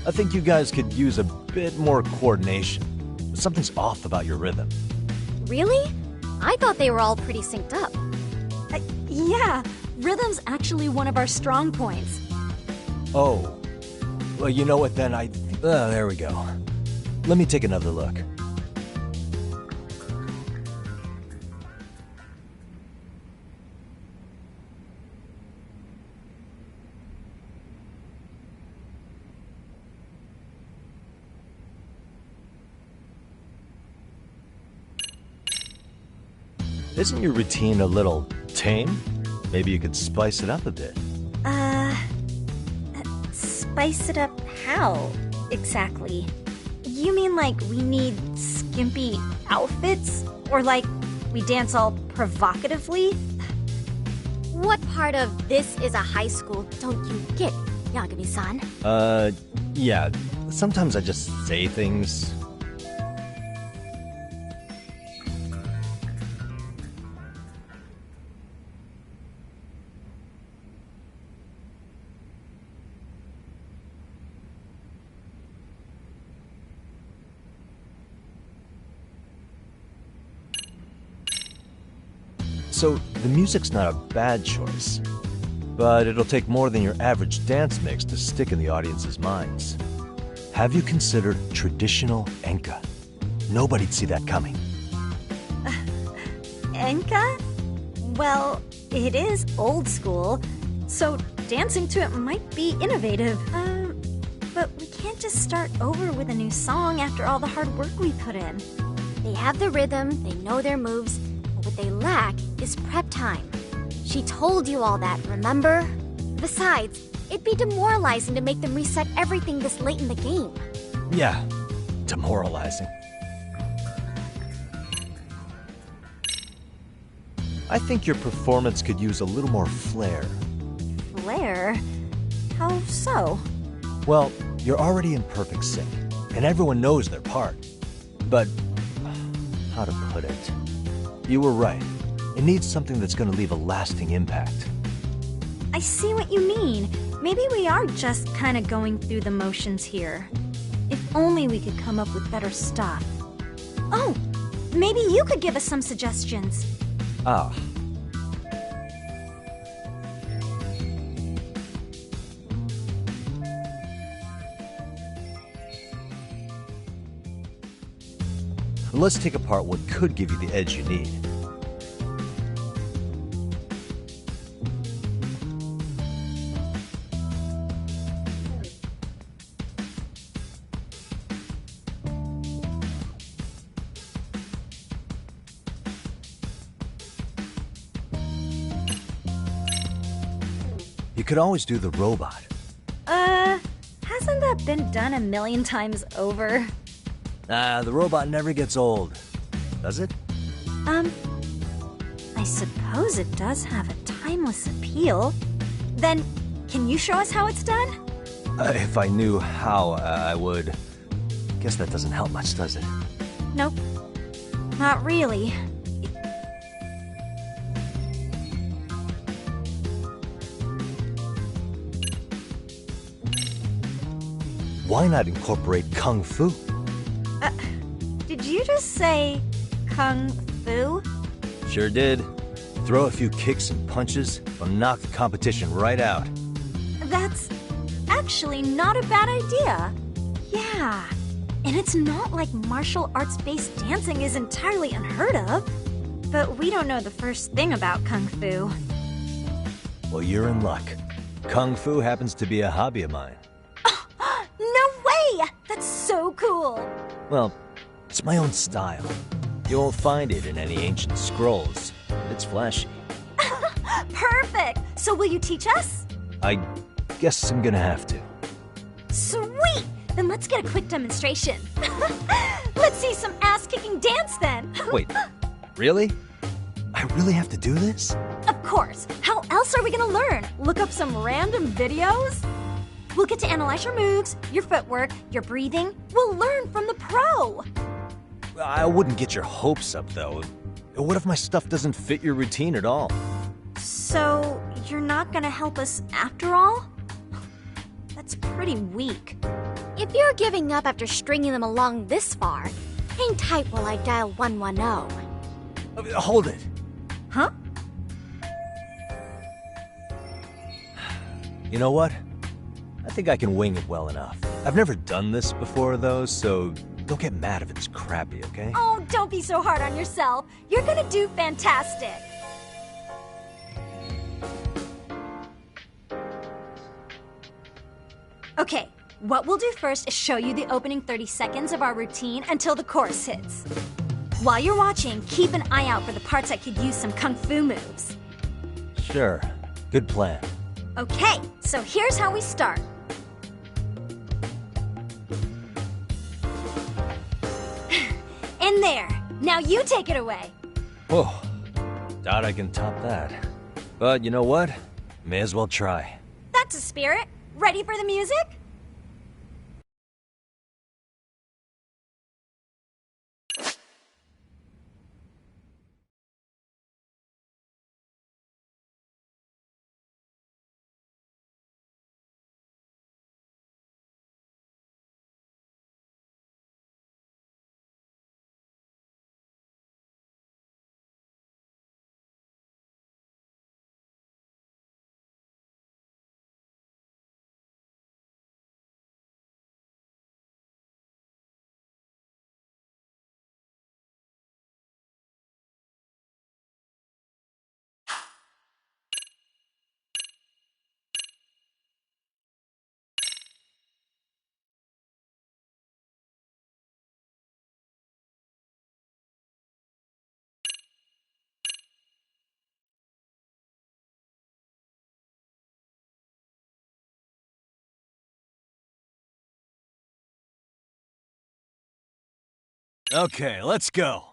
I think you guys could use a bit more coordination. Something's off about your rhythm. Really? I thought they were all pretty synced up. Yeah, rhythm's actually one of our strong points. Oh. Well, you know what then, there we go. Let me take another look. Isn't your routine a little tame? Maybe you could spice it up a bit. Spice it up how, exactly? You mean like we need skimpy outfits? Or like We dance all provocatively? What part of this is a high school don't you get, Yagami-san? Yeah. Sometimes I just say things. So, the music's not a bad choice, but it'll take more than your average dance mix to stick in the audience's minds. Have you considered traditional enka? Nobody'd see that coming. Enka? Well, it is old school, so dancing to it might be innovative. But we can't just start over with a new song after all the hard work we put in. They have the rhythm, they know their moves, but what they lack is prep time. She told you all that, remember? Besides, it'd be demoralizing to make them reset everything this late in the game. Yeah, demoralizing. I think your performance could use a little more flair. Flair? How so? Well, you're already in perfect sync, and everyone knows their part. But, how to put it? You were right. It needs something that's gonna leave a lasting impact. I see what you mean. Maybe we are just kind of going through the motions here. If only we could come up with better stuff. Oh, maybe you could give us some suggestions. Ah. Let's take apart what could give you the edge you need. You could always do the robot. Hasn't that been done a million times over? The robot never gets old, does it? I suppose it does have a timeless appeal. Then, can you show us how it's done? If I knew how, I would. Guess that doesn't help much, does it? Nope. Not really. Why not incorporate Kung Fu? Did you just say Kung Fu? Sure did. Throw a few kicks and punches, but knock the competition right out. That's actually not a bad idea. Yeah. And it's not like martial arts-based dancing is entirely unheard of. But we don't know the first thing about Kung Fu. Well, you're in luck. Kung Fu happens to be a hobby of mine. No way! That's so cool! Well, it's my own style. You won't find it in any ancient scrolls. It's flashy. Perfect! So will you teach us? I guess I'm gonna have to. Sweet! Then let's get a quick demonstration. Let's see some ass-kicking dance then! Wait, really? I really have to do this? Of course! How else are we gonna learn? Look up some random videos? We'll get to analyze your moves, your footwork, your breathing. We'll learn from the pro! I wouldn't get your hopes up, though. What if my stuff doesn't fit your routine at all? So, you're not gonna help us after all? That's pretty weak. If you're giving up after stringing them along this far, hang tight while I dial 110. Hold it. Huh? You know what? I think I can wing it well enough. I've never done this before, though, so don't get mad if it's crappy, okay? Oh, don't be so hard on yourself. You're gonna do fantastic. Okay, what we'll do first is show you the opening 30 seconds of our routine until the chorus hits. While you're watching, keep an eye out for the parts that could use some kung fu moves. Sure. Good plan. Okay, so here's how we start. In there. Now you take it away. Whoa. Doubt I can top that. But you know what? May as well try. That's a spirit. Ready for the music? Okay, let's go.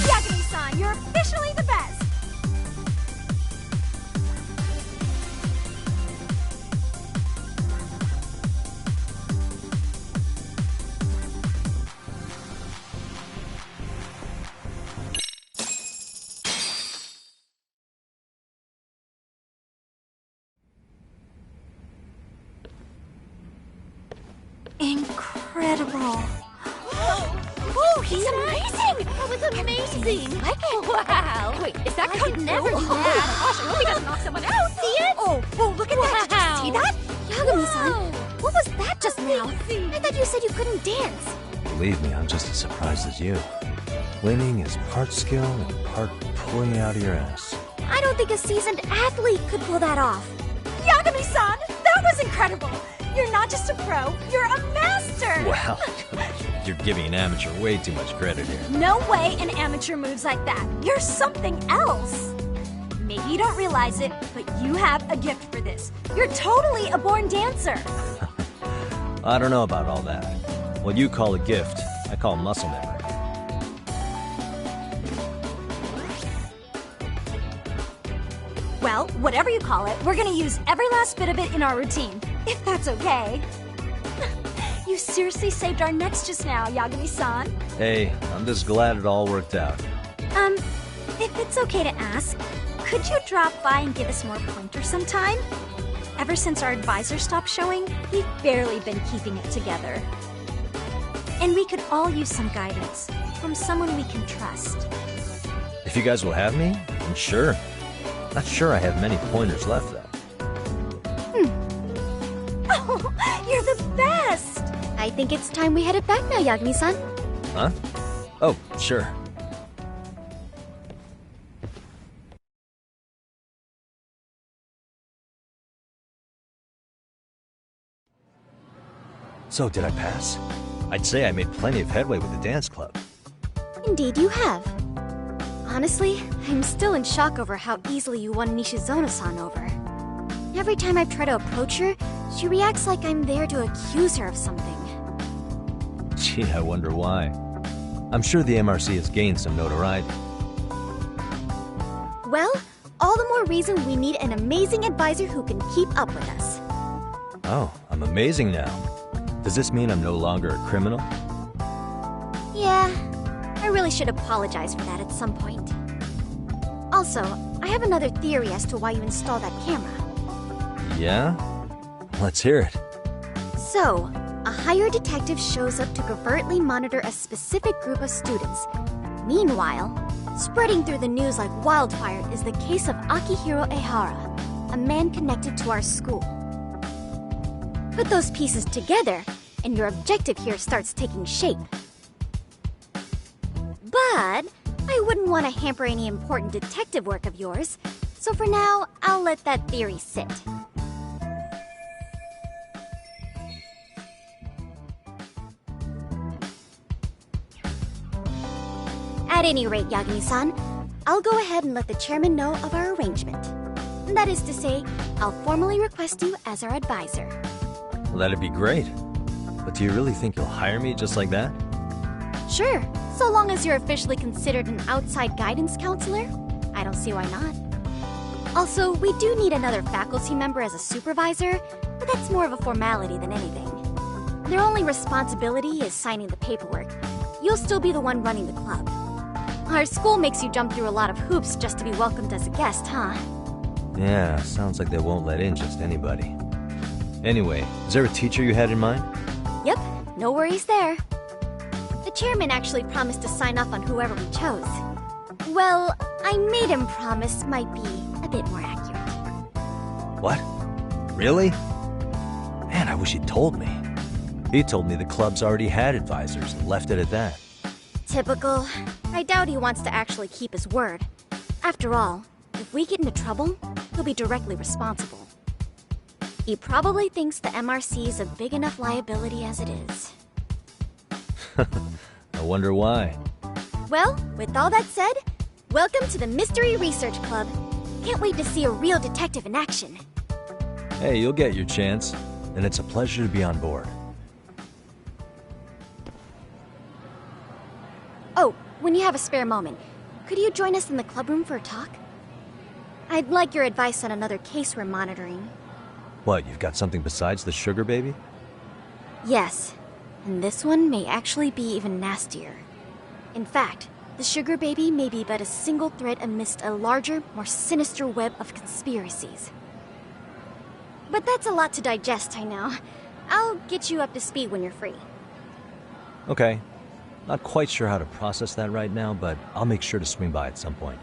Yagami-san, you're officially the best! Incredible. Whoa, he's amazing! That was amazing! Wow! Wait, is that kung fu? Never do that. Gosh, I hope he doesn't knock someone out. See it? Oh, look at that. Did you see that? Yagami-san, what was that just now? I thought you said you couldn't dance. Believe me, I'm just as surprised as you. Winning is part skill and part pulling it out of your ass. I don't think a seasoned athlete could pull that off. Yagami-san, that was incredible. You're not just a pro, you're a master! Wow, you're giving an amateur way too much credit here. No way an amateur moves like that. You're something else. Maybe you don't realize it, but you have a gift for this. You're totally a born dancer. I don't know about all that. What you call a gift, I call muscle memory. Well, whatever you call it, we're gonna use every last bit of it in our routine, if that's okay. You seriously saved our necks just now, Yagami-san. Hey, I'm just glad it all worked out. If it's okay to ask, could you drop by and give us more pointers sometime? Ever since our advisor stopped showing, we've barely been keeping it together. And we could all use some guidance from someone we can trust. If you guys will have me, then sure. Not sure I have many pointers left, though. Oh, you're the best! I think it's time we headed back now, Yagami-san. Huh? Oh, sure. So, did I pass? I'd say I made plenty of headway with the dance club. Indeed you have. Honestly, I'm still in shock over how easily you won Nishizono-san over. Every time I try to approach her, she reacts like I'm there to accuse her of something. Gee, I wonder why. I'm sure the MRC has gained some notoriety. Well, all the more reason we need an amazing advisor who can keep up with us. Oh, I'm amazing now. Does this mean I'm no longer a criminal? Yeah, I really should apologize for that at some point. Also, I have another theory as to why you installed that camera. Yeah? Let's hear it. So, a hired detective shows up to covertly monitor a specific group of students. Meanwhile, spreading through the news like wildfire is the case of Akihiro Ehara, a man connected to our school. Put those pieces together, and your objective here starts taking shape. But I wouldn't want to hamper any important detective work of yours, so for now, I'll let that theory sit. At any rate, Yagami-san, I'll go ahead and let the chairman know of our arrangement. That is to say, I'll formally request you as our advisor. Well, that'd be great. But do you really think you'll hire me just like that? Sure, so long as you're officially considered an outside guidance counselor. I don't see why not. Also, we do need another faculty member as a supervisor, but that's more of a formality than anything. Their only responsibility is signing the paperwork. You'll still be the one running the club. Our school makes you jump through a lot of hoops just to be welcomed as a guest, huh? Yeah, sounds like they won't let in just anybody. Anyway, is there a teacher you had in mind? Yep, no worries there. The chairman actually promised to sign off on whoever we chose. Well, I made him promise might be a bit more accurate. What? Really? Man, I wish he'd told me. He told me the club's already had advisors and left it at that. Typical. I doubt he wants to actually keep his word. After all, if we get into trouble, he'll be directly responsible. He probably thinks the MRC is a big enough liability as it is. I wonder why. Well, with all that said, welcome to the Mystery Research Club. Can't wait to see a real detective in action. Hey, you'll get your chance, and it's a pleasure to be on board. Oh, when you have a spare moment, could you join us in the club room for a talk? I'd like your advice on another case we're monitoring. What, you've got something besides the sugar baby? Yes, and this one may actually be even nastier. In fact, the sugar baby may be but a single thread amidst a larger, more sinister web of conspiracies. But that's a lot to digest, I know. I'll get you up to speed when you're free. Okay. Not quite sure how to process that right now, but I'll make sure to swing by at some point.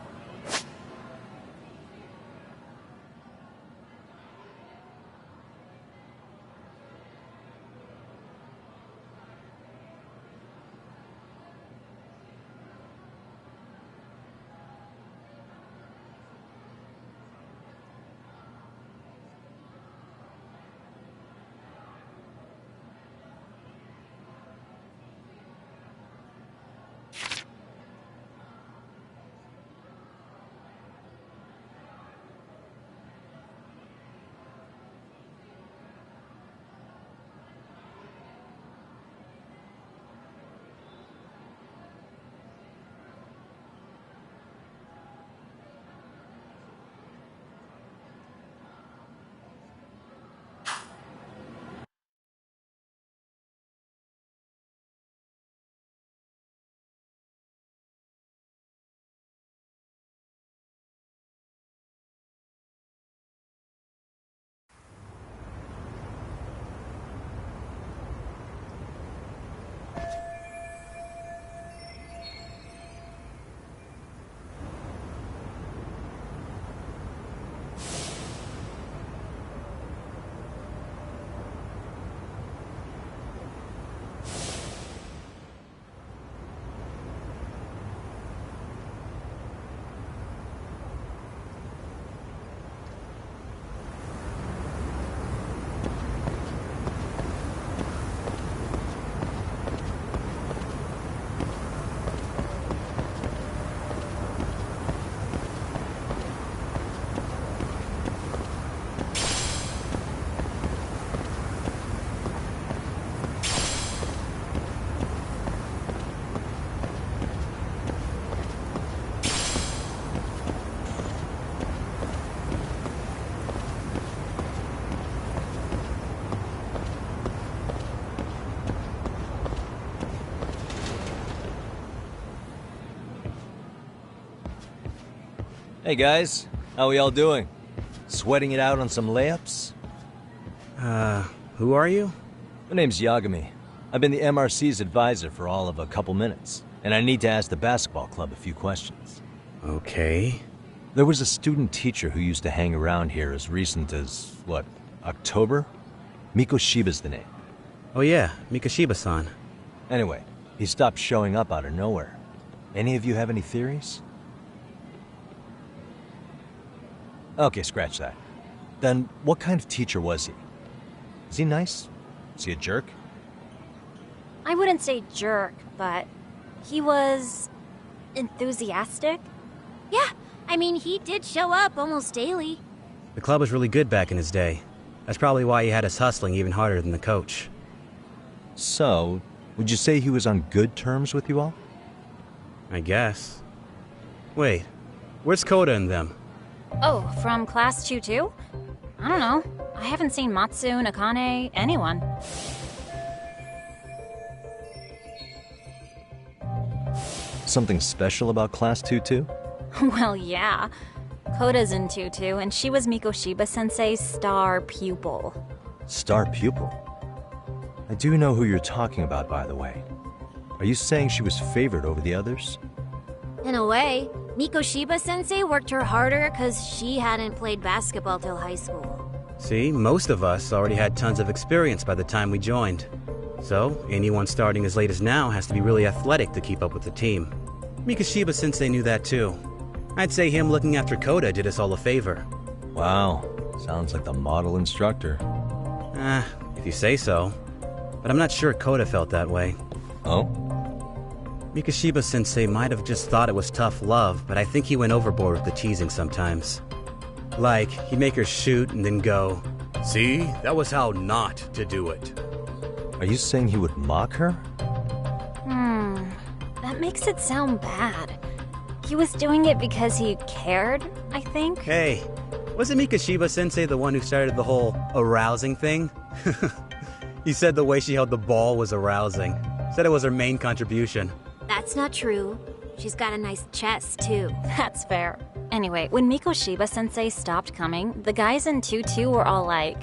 Hey guys, how we all doing? Sweating it out on some layups? Who are you? My name's Yagami. I've been the MRC's advisor for all of a couple minutes, and I need to ask the basketball club a few questions. Okay. There was a student teacher who used to hang around here as recent as, what, October? Mikoshiba's the name. Oh yeah, Mikoshiba-san. Anyway, he stopped showing up out of nowhere. Any of you have any theories? Okay, scratch that. Then, what kind of teacher was he? Is he nice? Is he a jerk? I wouldn't say jerk, but he was enthusiastic. Yeah, I mean, he did show up almost daily. The club was really good back in his day. That's probably why he had us hustling even harder than the coach. So, would you say he was on good terms with you all? I guess. Wait, where's Koda and them? Oh, from class 2 too? I don't know. I haven't seen Matsu, Nakane, anyone. Something special about Class 2-2? Well, yeah. Koda's in 2-2, and she was Mikoshiba-sensei's star pupil. Star pupil? I do know who you're talking about, by the way. Are you saying she was favored over the others? In a way, Mikoshiba-sensei worked her harder because she hadn't played basketball till high school. See, most of us already had tons of experience by the time we joined. So, anyone starting as late as now has to be really athletic to keep up with the team. Mikoshiba-sensei knew that too. I'd say him looking after Koda did us all a favor. Wow, sounds like the model instructor. If you say so. But I'm not sure Koda felt that way. Oh? Mikoshiba-sensei might have just thought it was tough love, but I think he went overboard with the teasing sometimes. Like, he'd make her shoot and then go, "See, that was how not to do it." Are you saying he would mock her? That makes it sound bad. He was doing it because he cared, I think. Hey, wasn't Mikoshiba-sensei the one who started the whole arousing thing? He said the way she held the ball was arousing. Said it was her main contribution. That's not true. She's got a nice chest, too. That's fair. Anyway, when Mikoshiba-sensei stopped coming, the guys in 2-2 were all like,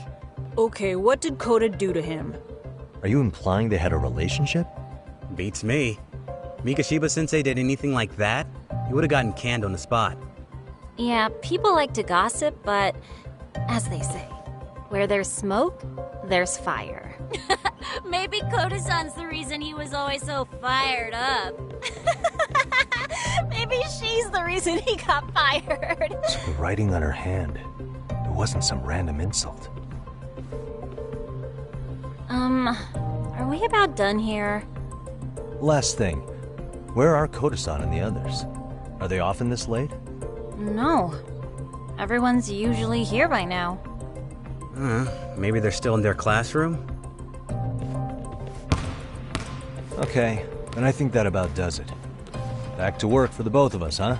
"Okay, what did Koda do to him?" Are you implying they had a relationship? Beats me. Mikoshiba-sensei did anything like that, he would have gotten canned on the spot. yeah, people like to gossip, but as they say, where there's smoke, there's fire. Maybe Koda-san's the reason he was always so fired up. Maybe she's the reason he got fired. It's writing on her hand. It wasn't some random insult. Are we about done here? Last thing. Where are Koda-san and the others? Are they often this late? No. Everyone's usually here by now. Maybe they're still in their classroom? Okay, then I think that about does it. Back to work for the both of us, huh?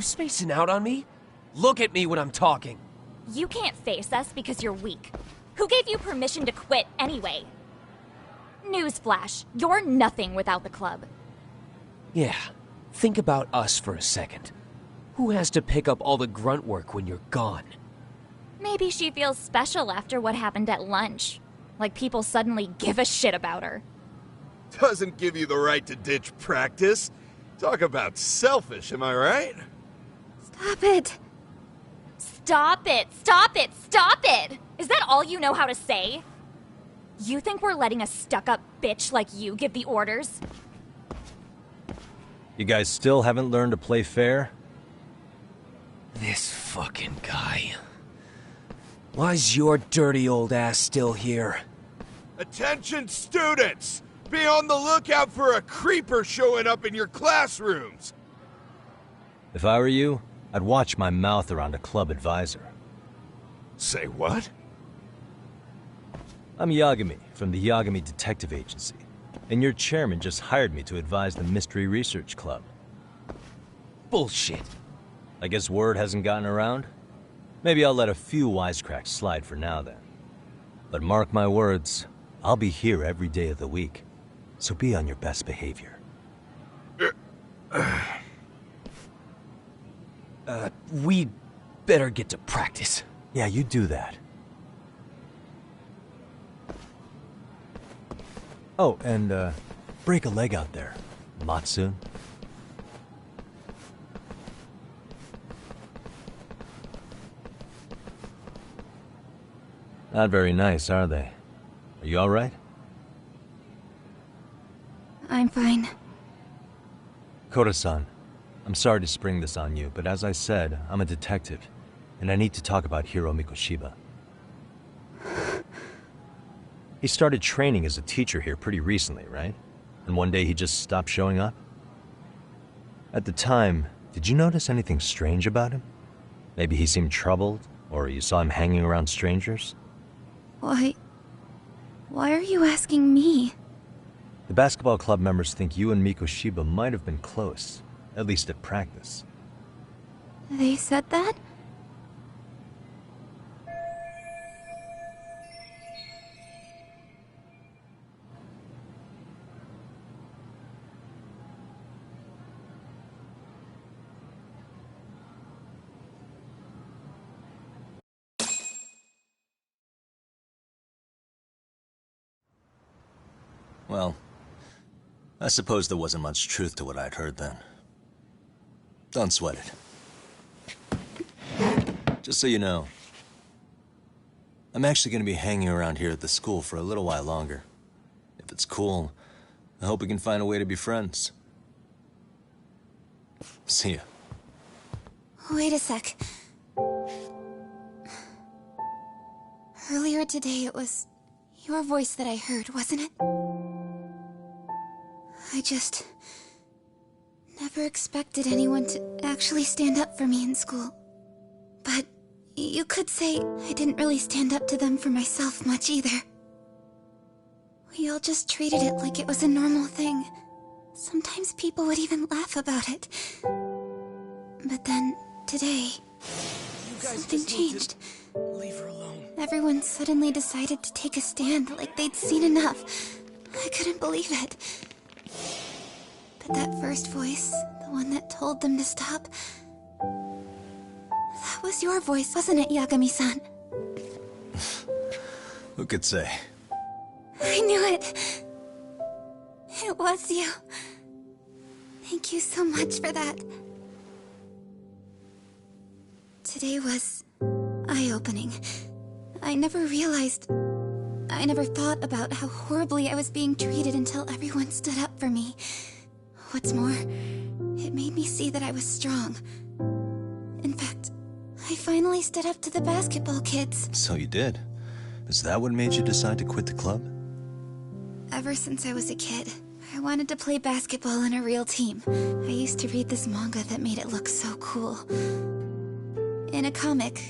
spacing out on me? Look at me when I'm talking. You can't face us because you're weak. Who gave you permission to quit anyway? Newsflash, you're nothing without the club. Yeah, think about us for a second. Who has to pick up all the grunt work when you're gone? Maybe she feels special after what happened at lunch. Like people suddenly give a shit about her. Doesn't give you the right to ditch practice. Talk about selfish, am I right? Stop it. Stop it! Stop it! Stop it! Is that all you know how to say? You think we're letting a stuck-up bitch like you give the orders? You guys still haven't learned to play fair? This fucking guy. Why's your dirty old ass still here? Attention students! Be on the lookout for a creeper showing up in your classrooms! If I were you, I'd watch my mouth around a club advisor. Say what? I'm Yagami, from the Yagami Detective Agency, and your chairman just hired me to advise the Mystery Research Club. Bullshit. I guess word hasn't gotten around? Maybe I'll let a few wisecracks slide for now then. But mark my words, I'll be here every day of the week, so be on your best behavior. We better get to practice. Yeah, you do that. Oh, and, break a leg out there, Matsu. Not very nice, are they? Are you alright? I'm fine. Koda-san, I'm sorry to spring this on you, but as I said, I'm a detective, and I need to talk about Hiro Mikoshiba. He started training as a teacher here pretty recently, right? And one day he just stopped showing up? At the time, did you notice anything strange about him? Maybe he seemed troubled, or you saw him hanging around strangers? Why are you asking me? The basketball club members think you and Mikoshiba might have been close, at least at practice. They said that? Well, I suppose there wasn't much truth to what I'd heard then. Don't sweat it. Just so you know, I'm actually going to be hanging around here at the school for a little while longer. If it's cool, I hope we can find a way to be friends. See ya. Wait a sec. Earlier today, it was your voice that I heard, wasn't it? I just never expected anyone to actually stand up for me in school. But you could say I didn't really stand up to them for myself much either. We all just treated it like it was a normal thing. Sometimes people would even laugh about it. But then, today, something changed. Leave her alone. Everyone suddenly decided to take a stand like they'd seen enough. I couldn't believe it. But that first voice, the one that told them to stop, that was your voice, wasn't it, Yagami-san? Who could say? I knew it. It was you. Thank you so much for that. Today was eye-opening. I never thought about how horribly I was being treated until everyone stood up for me. What's more, it made me see that I was strong. In fact, I finally stood up to the basketball kids. So you did. Is that what made you decide to quit the club? Ever since I was a kid, I wanted to play basketball on a real team. I used to read this manga that made it look so cool. In a comic,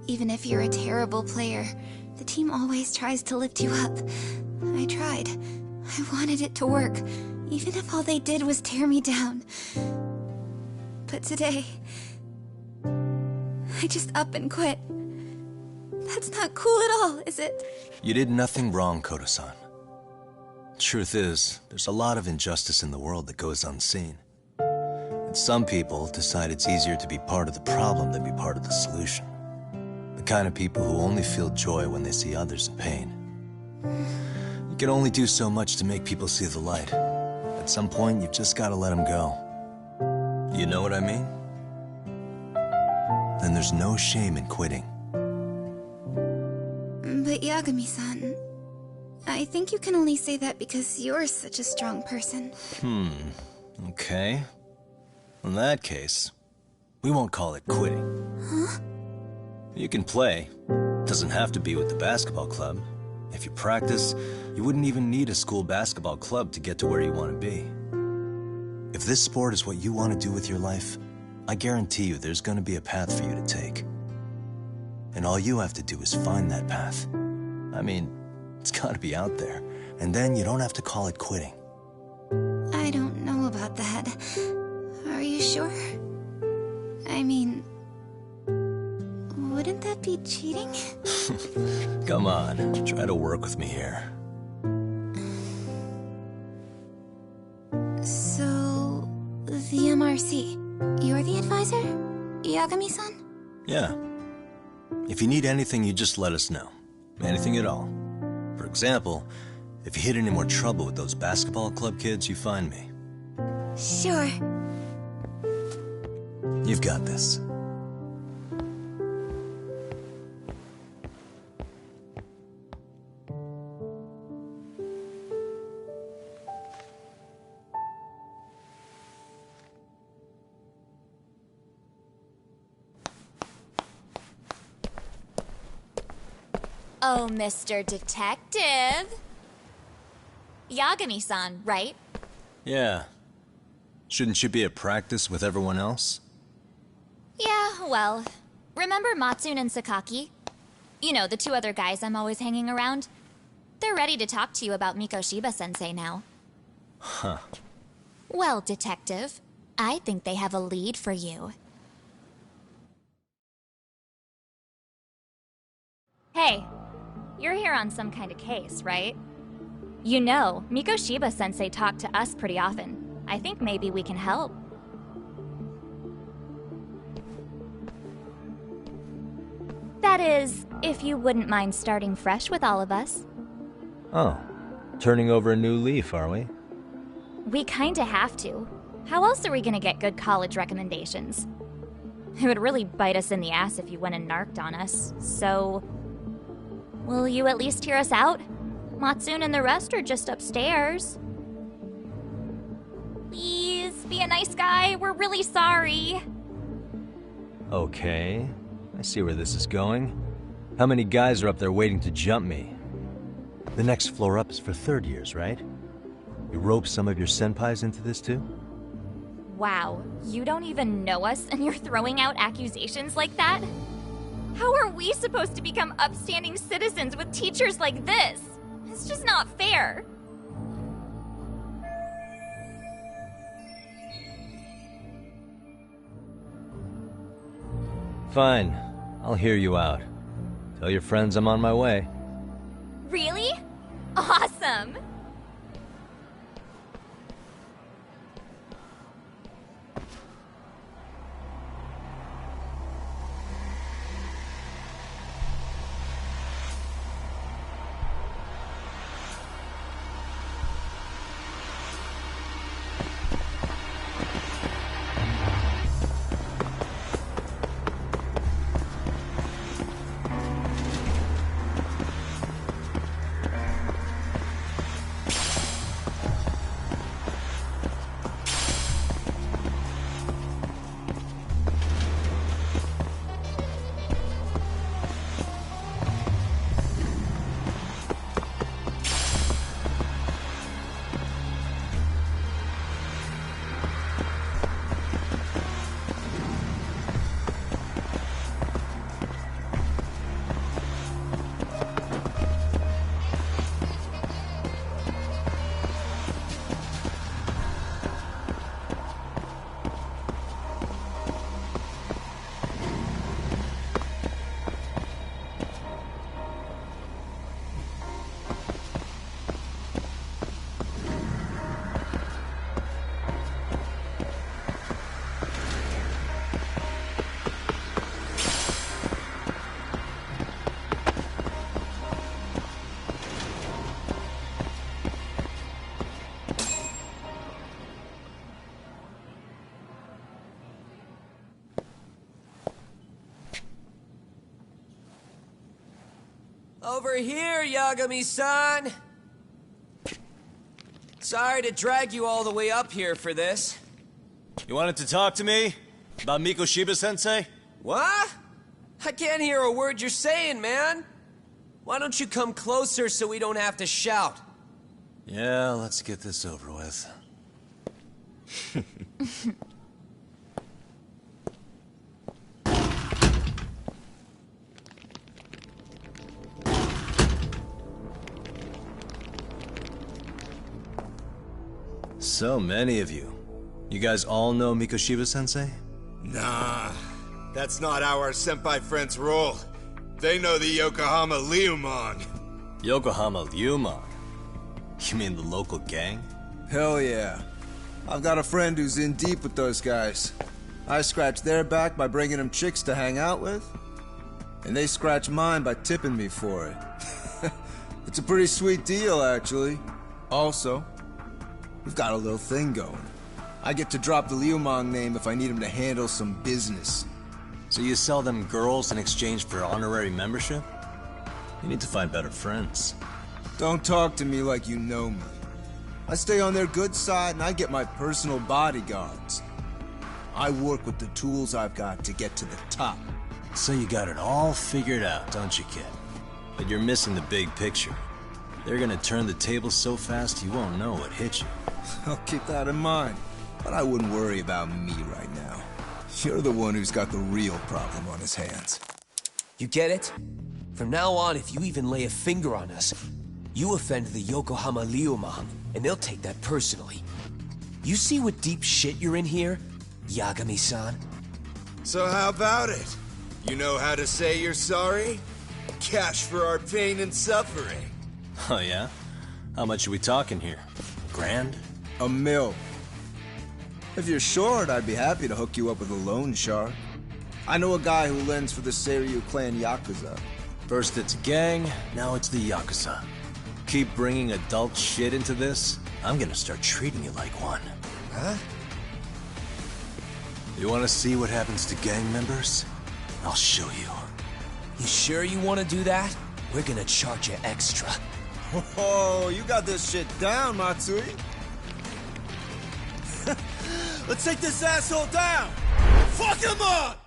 even if you're a terrible player, the team always tries to lift you up. I tried. I wanted it to work, even if all they did was tear me down. But today, I just up and quit. That's not cool at all, is it? You did nothing wrong, Koto-san. Truth is, there's a lot of injustice in the world that goes unseen. And some people decide it's easier to be part of the problem than be part of the solution. The kind of people who only feel joy when they see others in pain. You can only do so much to make people see the light. At some point, you've just got to let them go. You know what I mean? Then there's no shame in quitting. But Yagami-san, I think you can only say that because you're such a strong person. Okay. In that case, we won't call it quitting. Huh? You can play. Doesn't have to be with the basketball club. If you practice, you wouldn't even need a school basketball club to get to where you want to be. If this sport is what you want to do with your life, I guarantee you there's going to be a path for you to take. And all you have to do is find that path. I mean, it's got to be out there. And then you don't have to call it quitting. I don't know about that. Are you sure? I mean, wouldn't that be cheating? Come on, try to work with me here. So, the MRC, you're the advisor? Yagami-san? Yeah. If you need anything, you just let us know. Anything at all. For example, if you hit any more trouble with those basketball club kids, you find me. Sure. You've got this. Oh, Mr. Detective. Yagami-san, right? Yeah. Shouldn't you be at practice with everyone else? Yeah, well, remember Matsune and Sakaki? You know, the two other guys I'm always hanging around? They're ready to talk to you about Mikoshiba-sensei now. Huh. Well, Detective, I think they have a lead for you. Hey, you're here on some kind of case, right? You know, Mikoshiba-sensei talked to us pretty often. I think maybe we can help. That is, if you wouldn't mind starting fresh with all of us. Oh, turning over a new leaf, are we? We kinda have to. How else are we gonna get good college recommendations? It would really bite us in the ass if you went and narked on us, so... Will you at least hear us out? Matsune and the rest are just upstairs. Please, be a nice guy. We're really sorry. Okay, I see where this is going. How many guys are up there waiting to jump me? The next floor up is for third years, right? You rope some of your senpais into this too? Wow, you don't even know us and you're throwing out accusations like that? How are we supposed to become upstanding citizens with teachers like this? It's just not fair. Fine, I'll hear you out. Tell your friends I'm on my way. Really? Awesome! Over here, Yagami-san! Sorry to drag you all the way up here for this. You wanted to talk to me? About Mikoshiba-sensei? What? I can't hear a word you're saying, man. Why don't you come closer so we don't have to shout? Yeah, let's get this over with. So many of you. You guys all know Mikoshiba-sensei? Nah, that's not how our senpai friends roll. They know the Yokohama Liumon. Yokohama Liumon? You mean the local gang? Hell yeah. I've got a friend who's in deep with those guys. I scratch their back by bringing them chicks to hang out with, and they scratch mine by tipping me for it. It's a pretty sweet deal, actually. Also, we've got a little thing going. I get to drop the Liumong name if I need him to handle some business. So you sell them girls in exchange for honorary membership? You need to find better friends. Don't talk to me like you know me. I stay on their good side and I get my personal bodyguards. I work with the tools I've got to get to the top. So you got it all figured out, don't you, kid? But you're missing the big picture. They're gonna turn the tables so fast you won't know what hit you. I'll keep that in mind. But I wouldn't worry about me right now. You're the one who's got the real problem on his hands. You get it? From now on, if you even lay a finger on us, you offend the Yokohama Liumon, and they'll take that personally. You see what deep shit you're in here, Yagami-san? So how about it? You know how to say you're sorry? Cash for our pain and suffering. Oh yeah? How much are we talking here? Grand? $1 million. If you're short, I'd be happy to hook you up with a loan shark. I know a guy who lends for the Seiryu clan Yakuza. First it's a gang, now it's the Yakuza. Keep bringing adult shit into this, I'm gonna start treating you like one. Huh? You wanna see what happens to gang members? I'll show you. You sure you want to do that? We're gonna charge you extra. Oh, you got this shit down, Matsui. Let's take this asshole down! Fuck him up!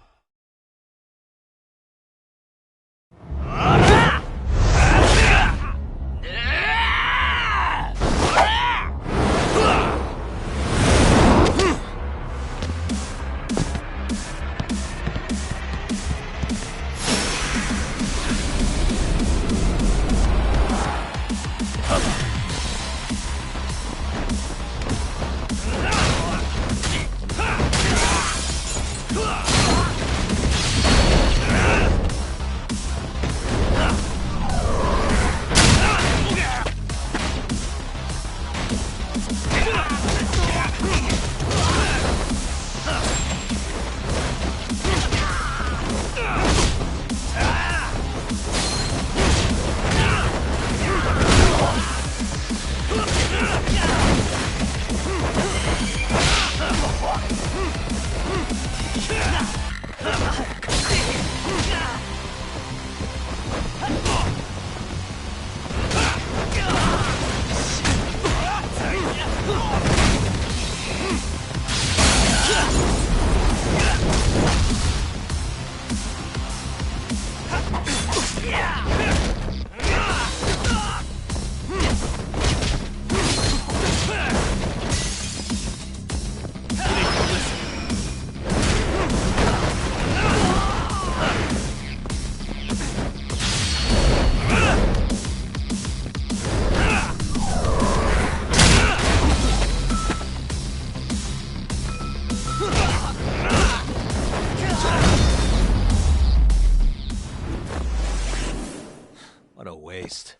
What a waste.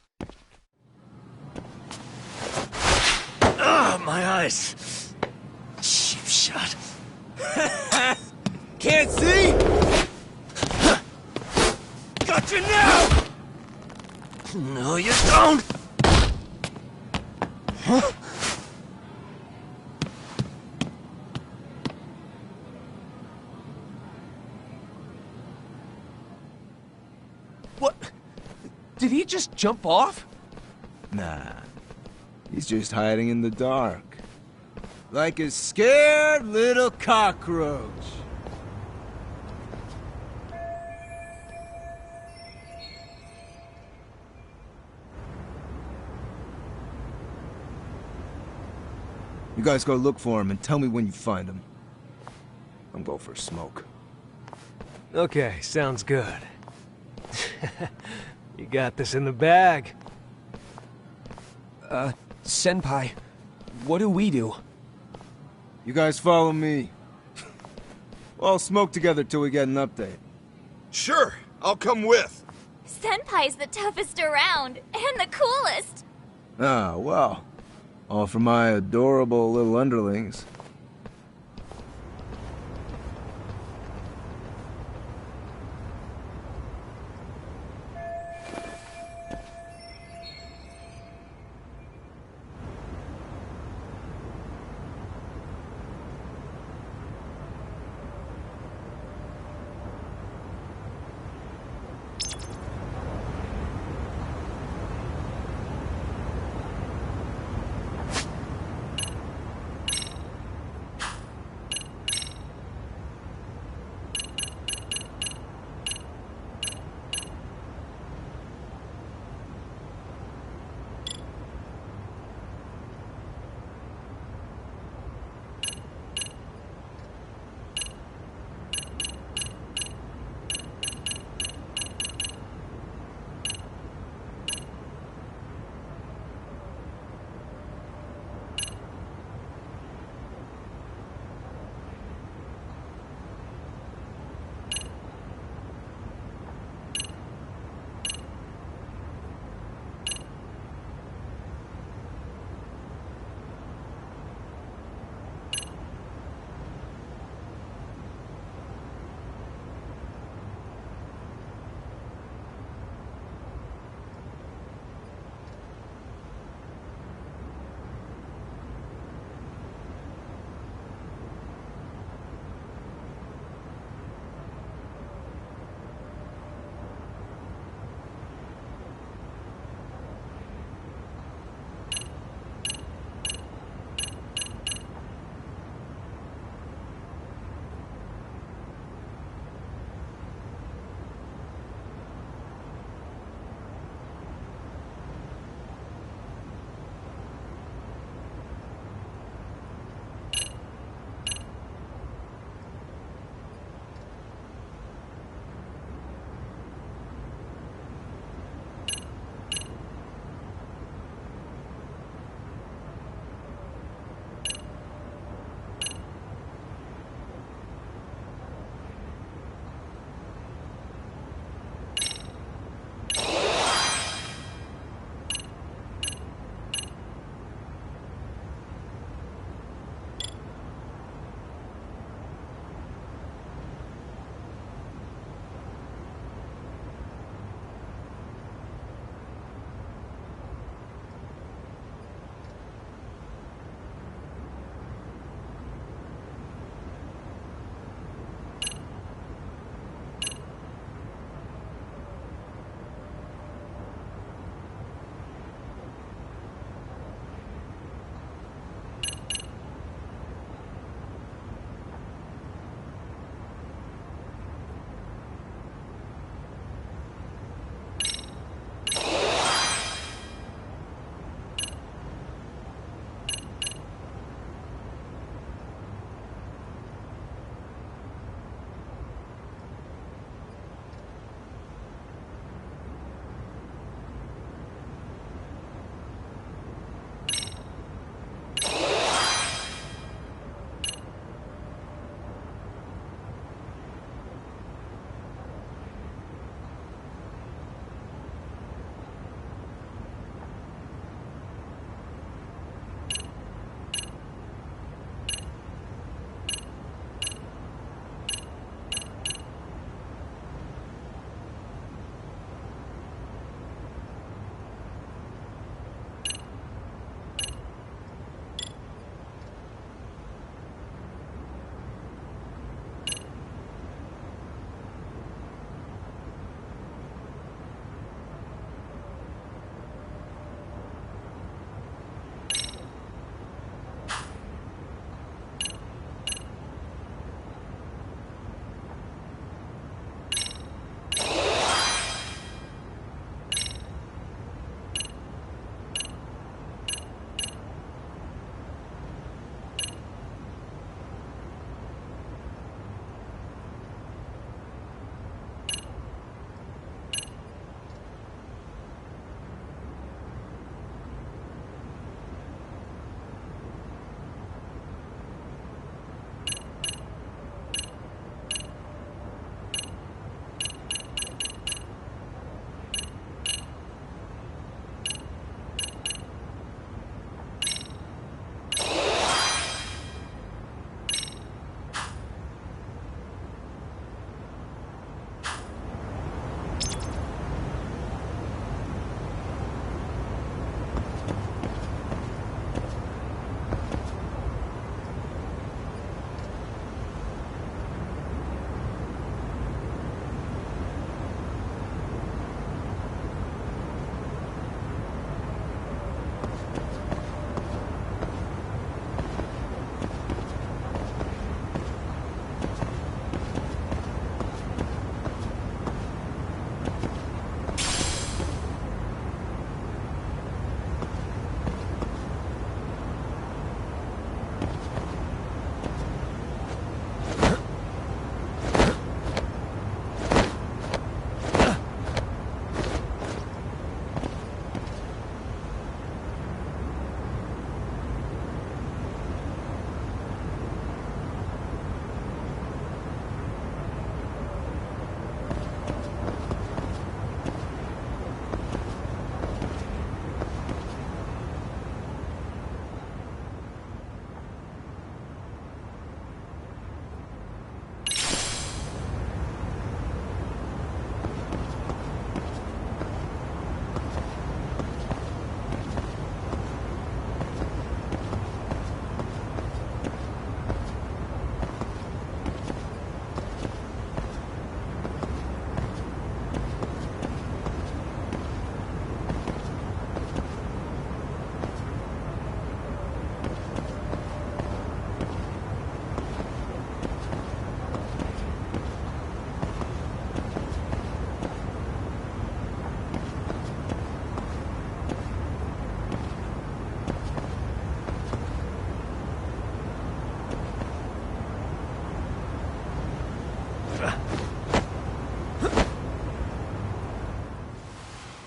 Ah, my eyes. Cheap shot. Can't see? Got you now! No, you don't! Huh? What? Did he just jump off? Nah. He's just hiding in the dark. Like a scared little cockroach. You guys go look for him and tell me when you find him. I'm going for a smoke. Okay, sounds good. You got this in the bag. Senpai, what do we do? You guys follow me. We'll all smoke together till we get an update. Sure, I'll come with. Senpai's the toughest around, and the coolest. Ah, well. All for my adorable little underlings.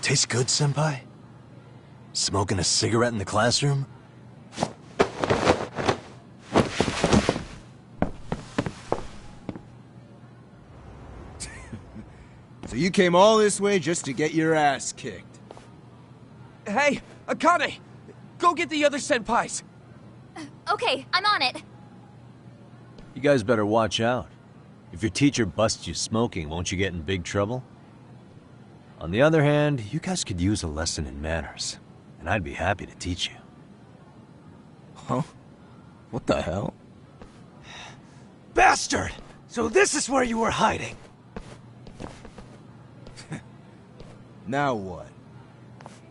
Tastes good, Senpai? Smoking a cigarette in the classroom? So you came all this way just to get your ass kicked? Hey, Akane! Go get the other senpais! Okay, I'm on it. You guys better watch out. If your teacher busts you smoking, won't you get in big trouble? On the other hand, you guys could use a lesson in manners, and I'd be happy to teach you. Huh? What the hell? Bastard! So this is where you were hiding. Now what?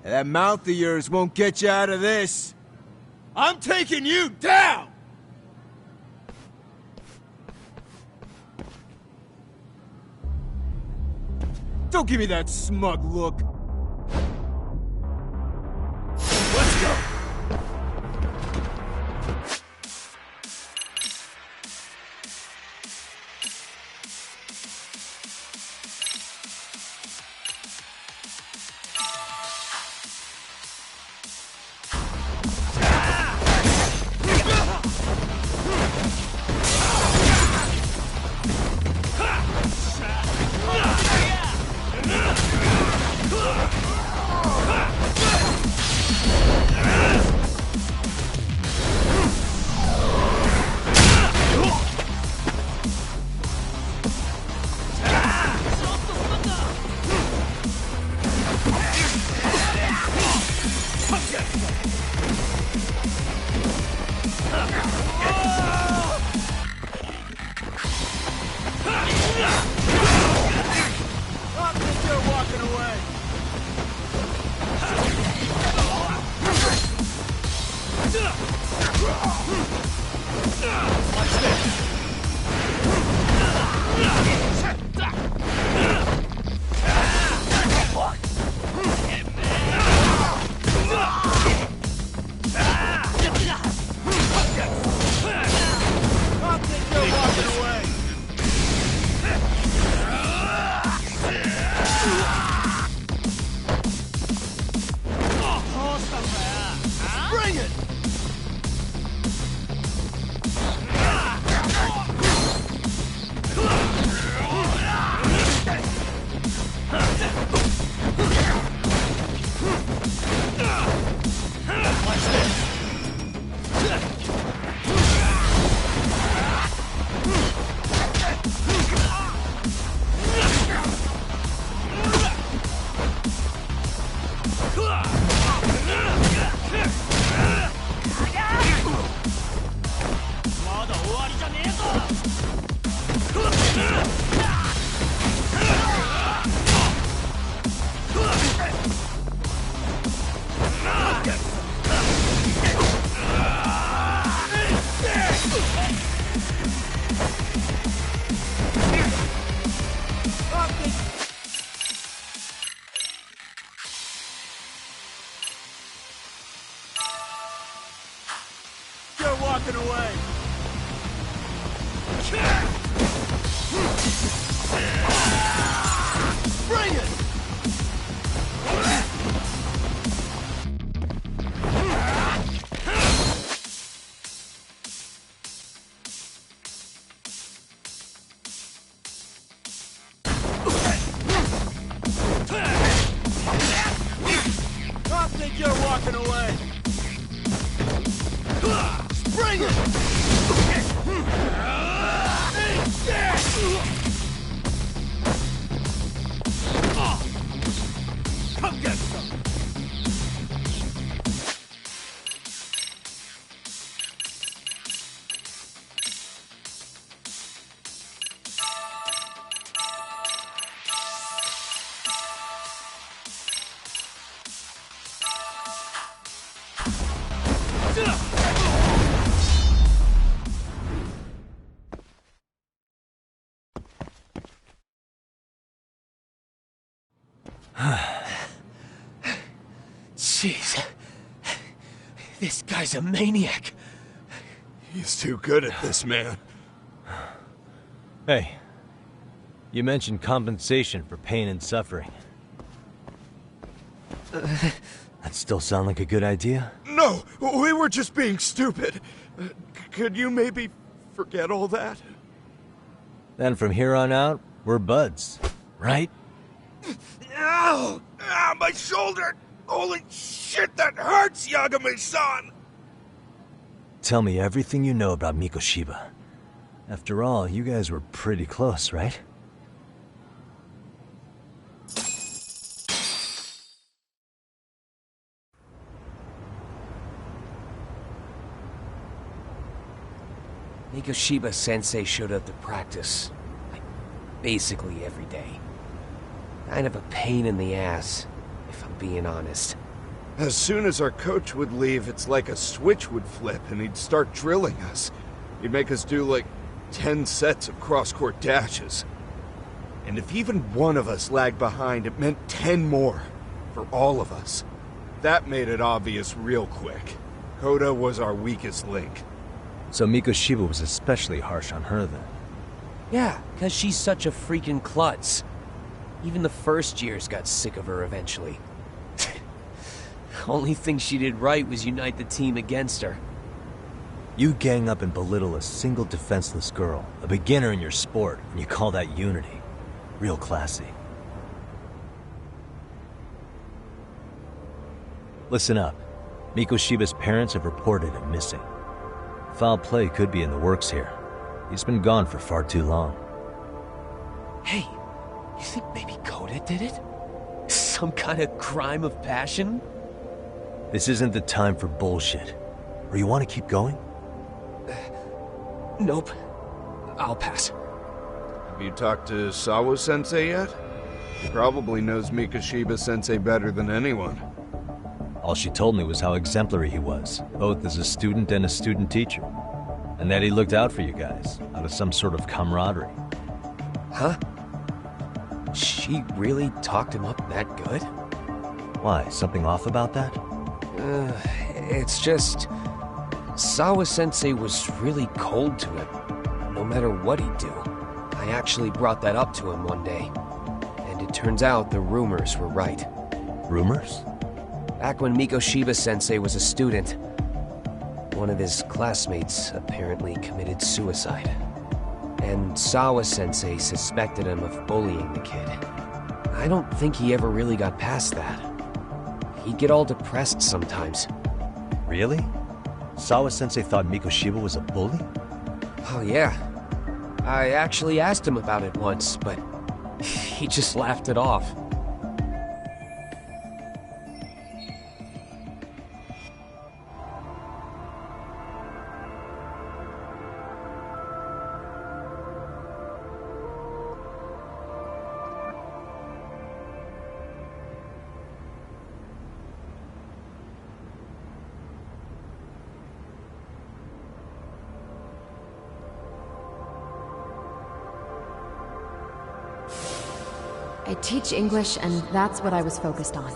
That mouth of yours won't get you out of this. I'm taking you down! Don't give me that smug look. Let's go. Jeez. This guy's a maniac. He's too good at this, man. Hey, you mentioned compensation for pain and suffering. That still sound like a good idea? No, we were just being stupid. Could you maybe forget all that? Then from here on out, we're buds, right? Ow! Ah, my shoulder! Holy shit, that hurts, Yagami-san! Tell me everything you know about Mikoshiba. After all, you guys were pretty close, right? Mikoshiba Sensei showed up to practice, like, basically every day. Kind of a pain in the ass, if I'm being honest. As soon as our coach would leave, it's like a switch would flip and he'd start drilling us. He'd make us do like 10 sets of cross-court dashes. And if even one of us lagged behind, it meant 10 more. For all of us. That made it obvious real quick. Koda was our weakest link. So Mikoshiba was especially harsh on her then? Yeah, because she's such a freaking klutz. Even the first years got sick of her eventually. Only thing she did right was unite the team against her. You gang up and belittle a single defenseless girl, a beginner in your sport, and you call that unity. Real classy. Listen up. Mikoshiba's parents have reported him missing. Foul play could be in the works here. He's been gone for far too long. Hey, you think maybe Koda did it? Some kind of crime of passion? This isn't the time for bullshit. Or you want to keep going? Nope. I'll pass. Have you talked to Sawa-sensei yet? He probably knows Mikoshiba-sensei better than anyone. All she told me was how exemplary he was, both as a student and a student teacher. And that he looked out for you guys, out of some sort of camaraderie. Huh? She really talked him up that good? Why, something off about that? It's just... Sawa-sensei was really cold to him, no matter what he'd do. I actually brought that up to him one day. And it turns out the rumors were right. Rumors? Back when Mikoshiba-sensei was a student, one of his classmates apparently committed suicide. And Sawa-sensei suspected him of bullying the kid. I don't think he ever really got past that. He'd get all depressed sometimes. Really? Sawa-sensei thought Mikoshiba was a bully? Oh yeah. I actually asked him about it once, but he just laughed it off. I teach English, and that's what I was focused on.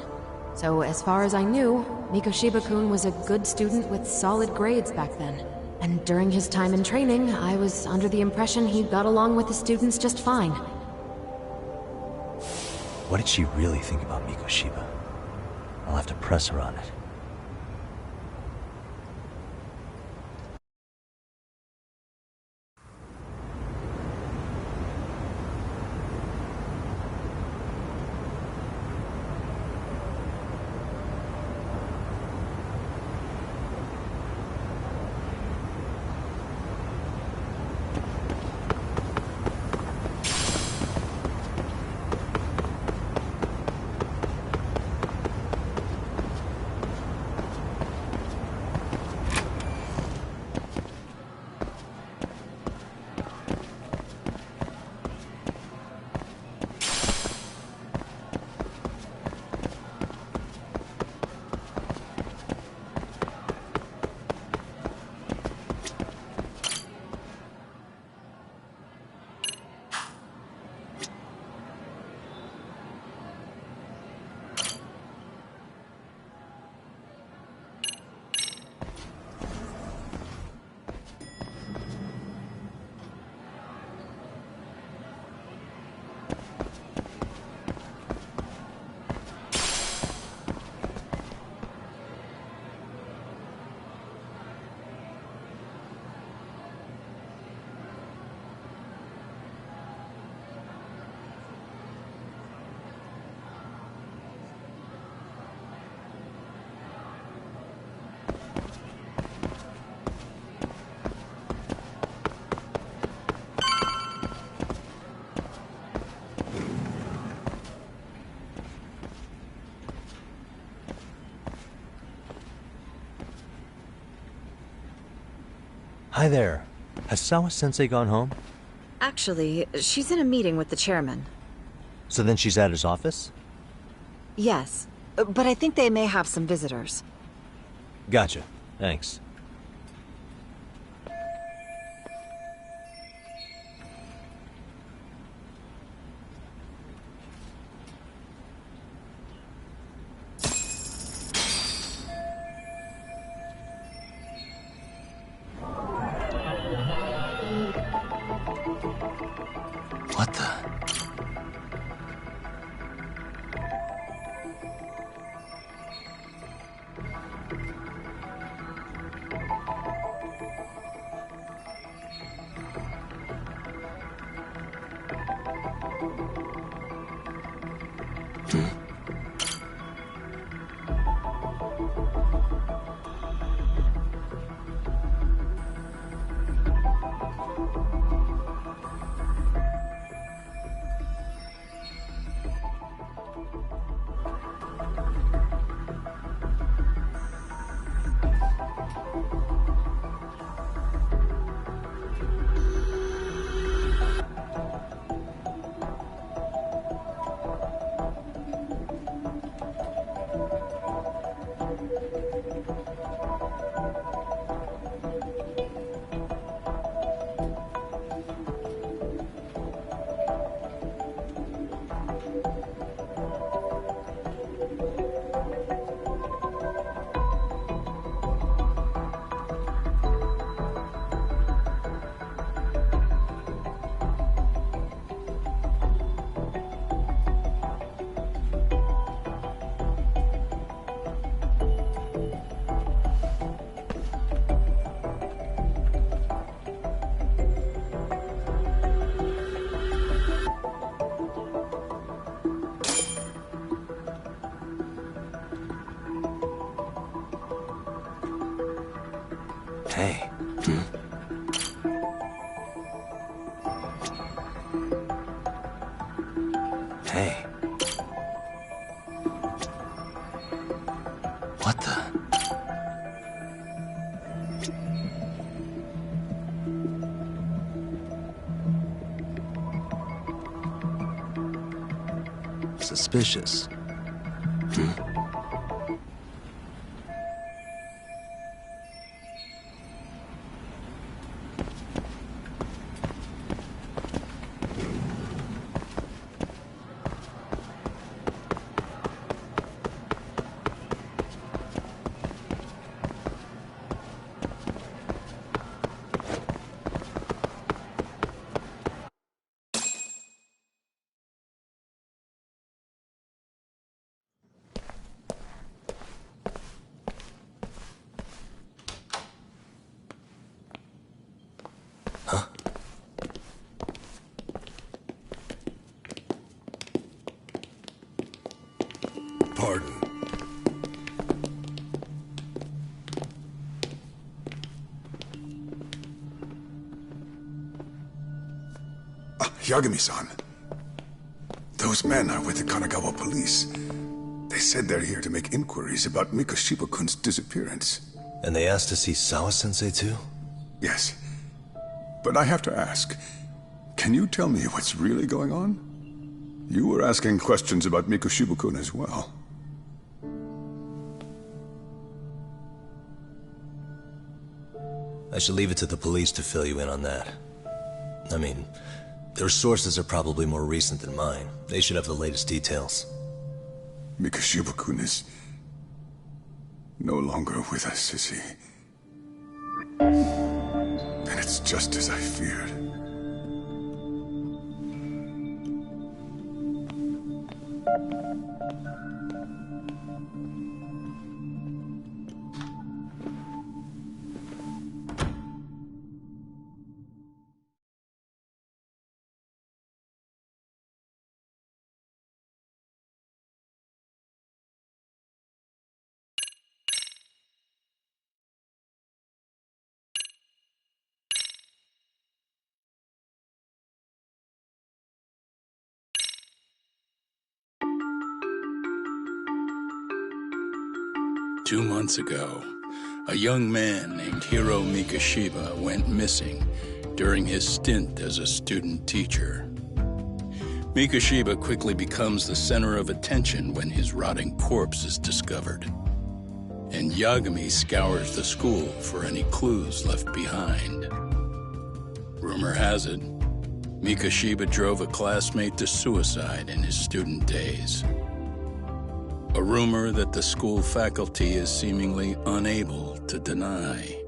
So as far as I knew, Mikoshiba-kun was a good student with solid grades back then. And during his time in training, I was under the impression he got along with the students just fine. What did she really think about Mikoshiba? I'll have to press her on it. Hi there. Has Sawa-sensei gone home? Actually, she's in a meeting with the chairman. So then she's at his office? Yes, but I think they may have some visitors. Gotcha. Thanks. What the? Hey. Hey. What the? Suspicious. Pardon. Yagami-san. Those men are with the Kanagawa police. They said they're here to make inquiries about Mikoshiba-kun's disappearance. And they asked to see Sawa-sensei too? Yes. But I have to ask, can you tell me what's really going on? You were asking questions about Mikoshiba-kun as well. I should leave it to the police to fill you in on that. I mean, their sources are probably more recent than mine. They should have the latest details. Mikoshiba-kun is no longer with us, is he? And it's just as I feared. Two months ago, A young man named Hiro Mikashiba went missing during his stint as a student teacher. Mikashiba quickly becomes the center of attention when his rotting corpse is discovered. And Yagami scours the school for any clues left behind. Rumor has it, Mikashiba drove a classmate to suicide in his student days. A rumor that the school faculty is seemingly unable to deny.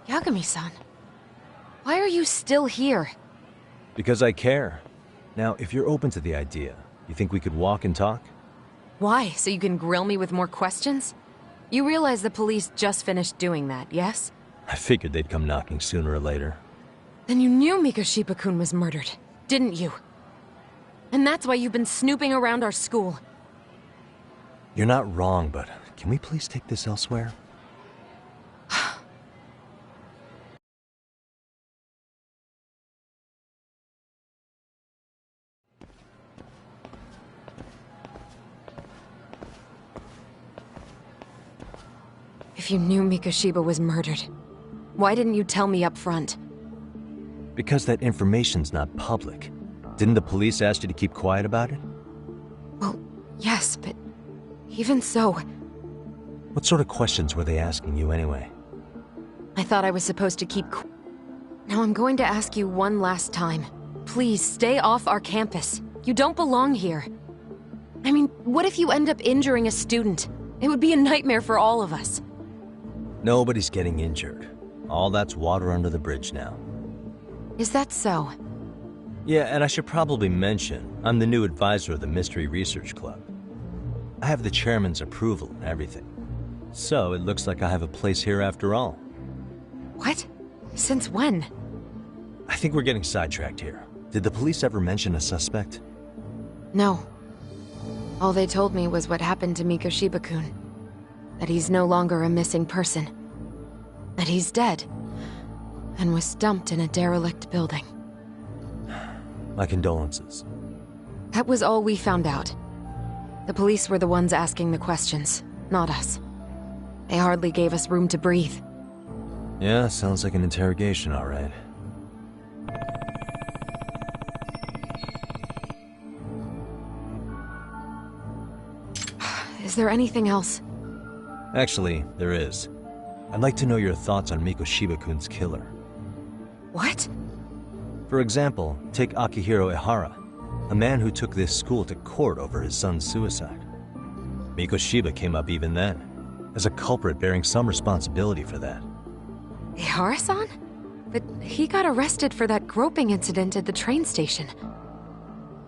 Yagami-san, why are you still here? Because I care. Now, if you're open to the idea, you think we could walk and talk? Why? So you can grill me with more questions? You realize the police just finished doing that, yes? I figured they'd come knocking sooner or later. Then you knew Mikashiba-kun was murdered, didn't you? And that's why you've been snooping around our school. You're not wrong, but can we please take this elsewhere? If you knew Mikashiba was murdered, why didn't you tell me up front? Because that information's not public. Didn't the police ask you to keep quiet about it? Well, yes, but even so... What sort of questions were they asking you anyway? I thought I was supposed to keep... Now I'm going to ask you one last time. Please, stay off our campus. You don't belong here. I mean, what if you end up injuring a student? It would be a nightmare for all of us. Nobody's getting injured. All that's water under the bridge now. Is that so? Yeah, and I should probably mention, I'm the new advisor of the Mystery Research Club. I have the chairman's approval and everything. So it looks like I have a place here after all. What? Since when? I think we're getting sidetracked here. Did the police ever mention a suspect? No. All they told me was what happened to Mikashiba-kun. That he's no longer a missing person. That he's dead. And was dumped in a derelict building. My condolences. That was all we found out. The police were the ones asking the questions, not us. They hardly gave us room to breathe. Yeah, sounds like an interrogation, all right. Is there anything else? Actually, there is. I'd like to know your thoughts on Mikashiba-kun's killer. What? For example, take Akihiro Ehara, a man who took this school to court over his son's suicide. Mikashiba came up even then, as a culprit bearing some responsibility for that. Ehara-san? But he got arrested for that groping incident at the train station.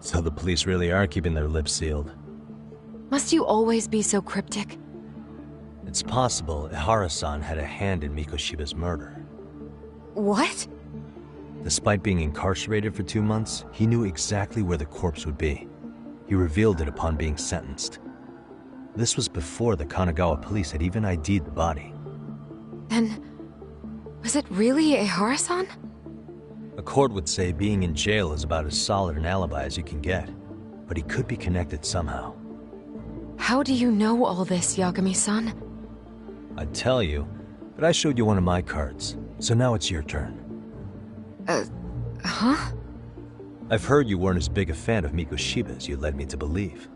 So the police really are keeping their lips sealed. Must you always be so cryptic? It's possible Ehara-san had a hand in Mikashiba's murder. What? Despite being incarcerated for 2 months, he knew exactly where the corpse would be. He revealed it upon being sentenced. This was before the Kanagawa police had even ID'd the body. Then, was it really Ehara-san? A court would say being in jail is about as solid an alibi as you can get, but he could be connected somehow. How do you know all this, Yagami-san? I'd tell you, but I showed you one of my cards, so now it's your turn. Huh? I've heard you weren't as big a fan of Mikashiba as you led me to believe.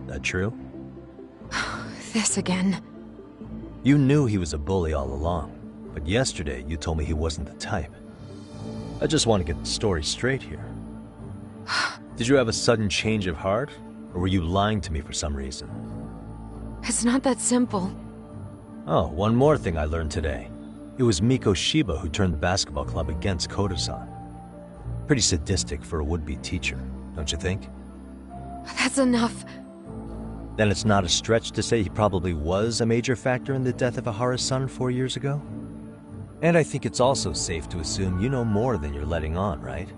That true? This again. You knew he was a bully all along, But yesterday, you told me he wasn't the type. I just want to get the story straight here. Did you have a sudden change of heart? Or were you lying to me for some reason? It's not that simple. Oh, one more thing I learned today. It was Miko Shiba who turned the basketball club against Koda-san. Pretty sadistic for a would-be teacher, don't you think? That's enough. Then it's not a stretch to say he probably was a major factor in the death of Ahara's son 4 years ago? And I think it's also safe to assume you know more than you're letting on, right?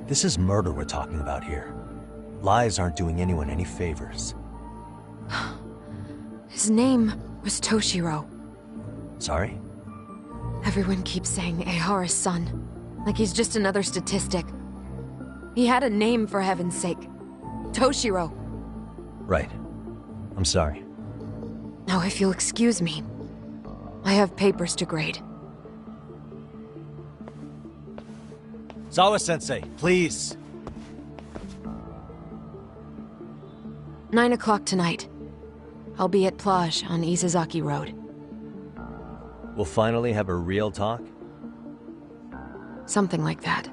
This is murder we're talking about here. Lies aren't doing anyone any favors. His name was Toshiro. Sorry? Everyone keeps saying Ahara's son, like he's just another statistic. He had a name, for heaven's sake. Toshiro. Right. I'm sorry. Now, if you'll excuse me, I have papers to grade. Sawa-sensei, please! 9 o'clock tonight. I'll be at Plage on Isazaki Road. We'll finally have a real talk? Something like that.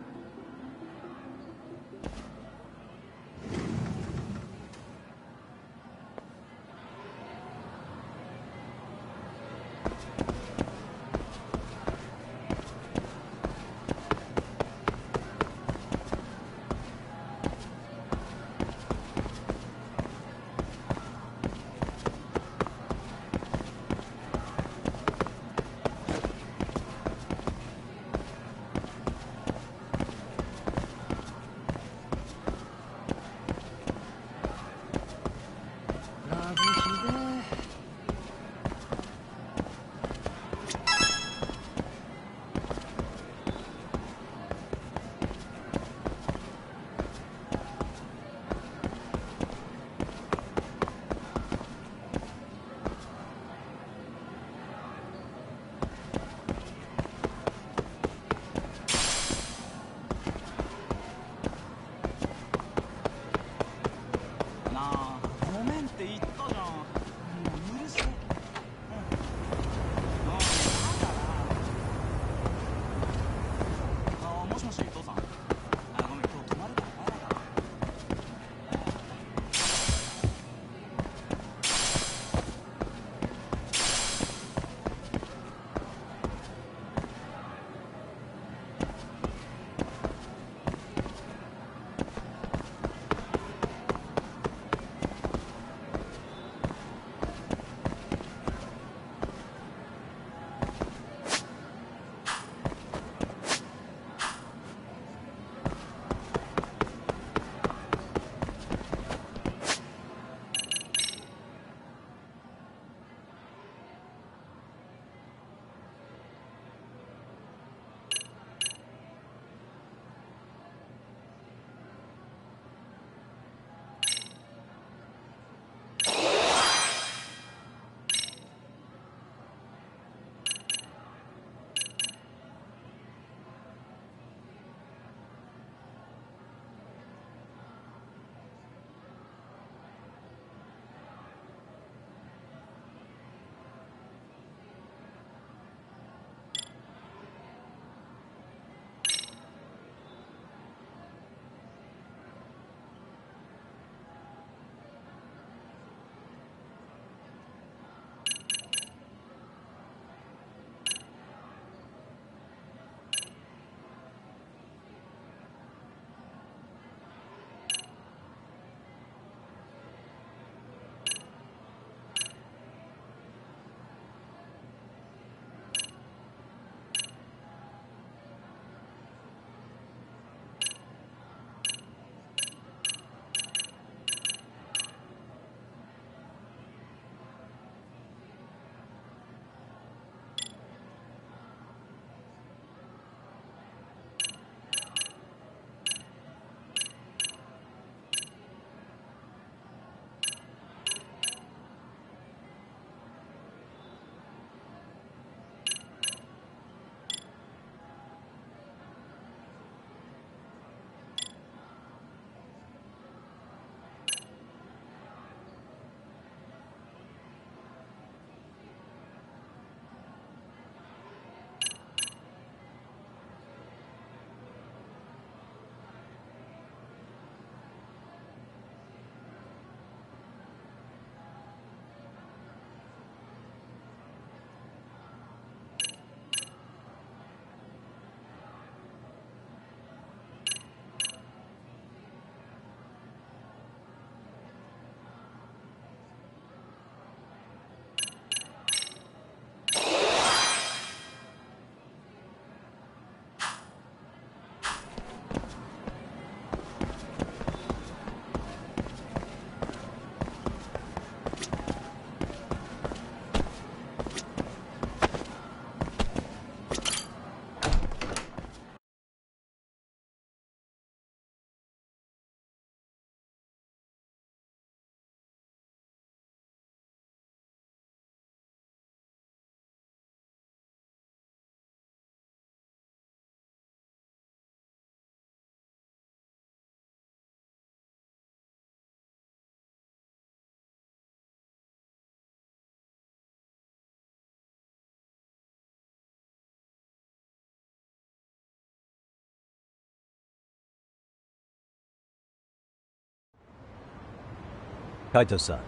Kaito-san.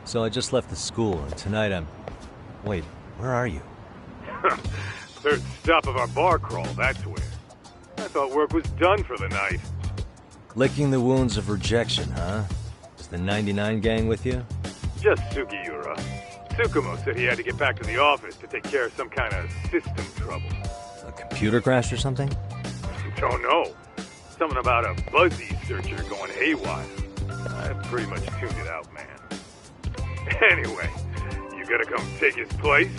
So I just left the school, and tonight I'm... Wait, where are you? Third stop of our bar crawl, that's where. I thought work was done for the night. Licking the wounds of rejection, huh? Is the 99 gang with you? Just Sugiura. Tsukumo said he had to get back to the office to take care of some kind of system trouble. A computer crash or something? Don't know. Something about a Buzzy searcher going haywire. I pretty much tuned it out, man. Anyway, you gonna come take his place?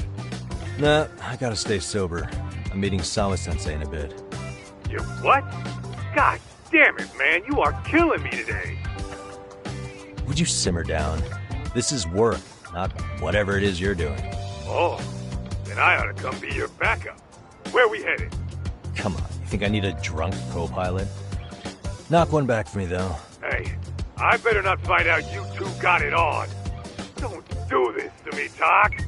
Nah, I gotta stay sober. I'm meeting Sawa-sensei in a bit. You what? God damn it, man, you are killing me today. Would you simmer down? This is work, not whatever it is you're doing. Oh, then I ought to come be your backup. Where we headed? Come on, you think I need a drunk co-pilot? Knock one back for me, though. Hey, I better not find out you two got it on. Don't do this to me, Tak.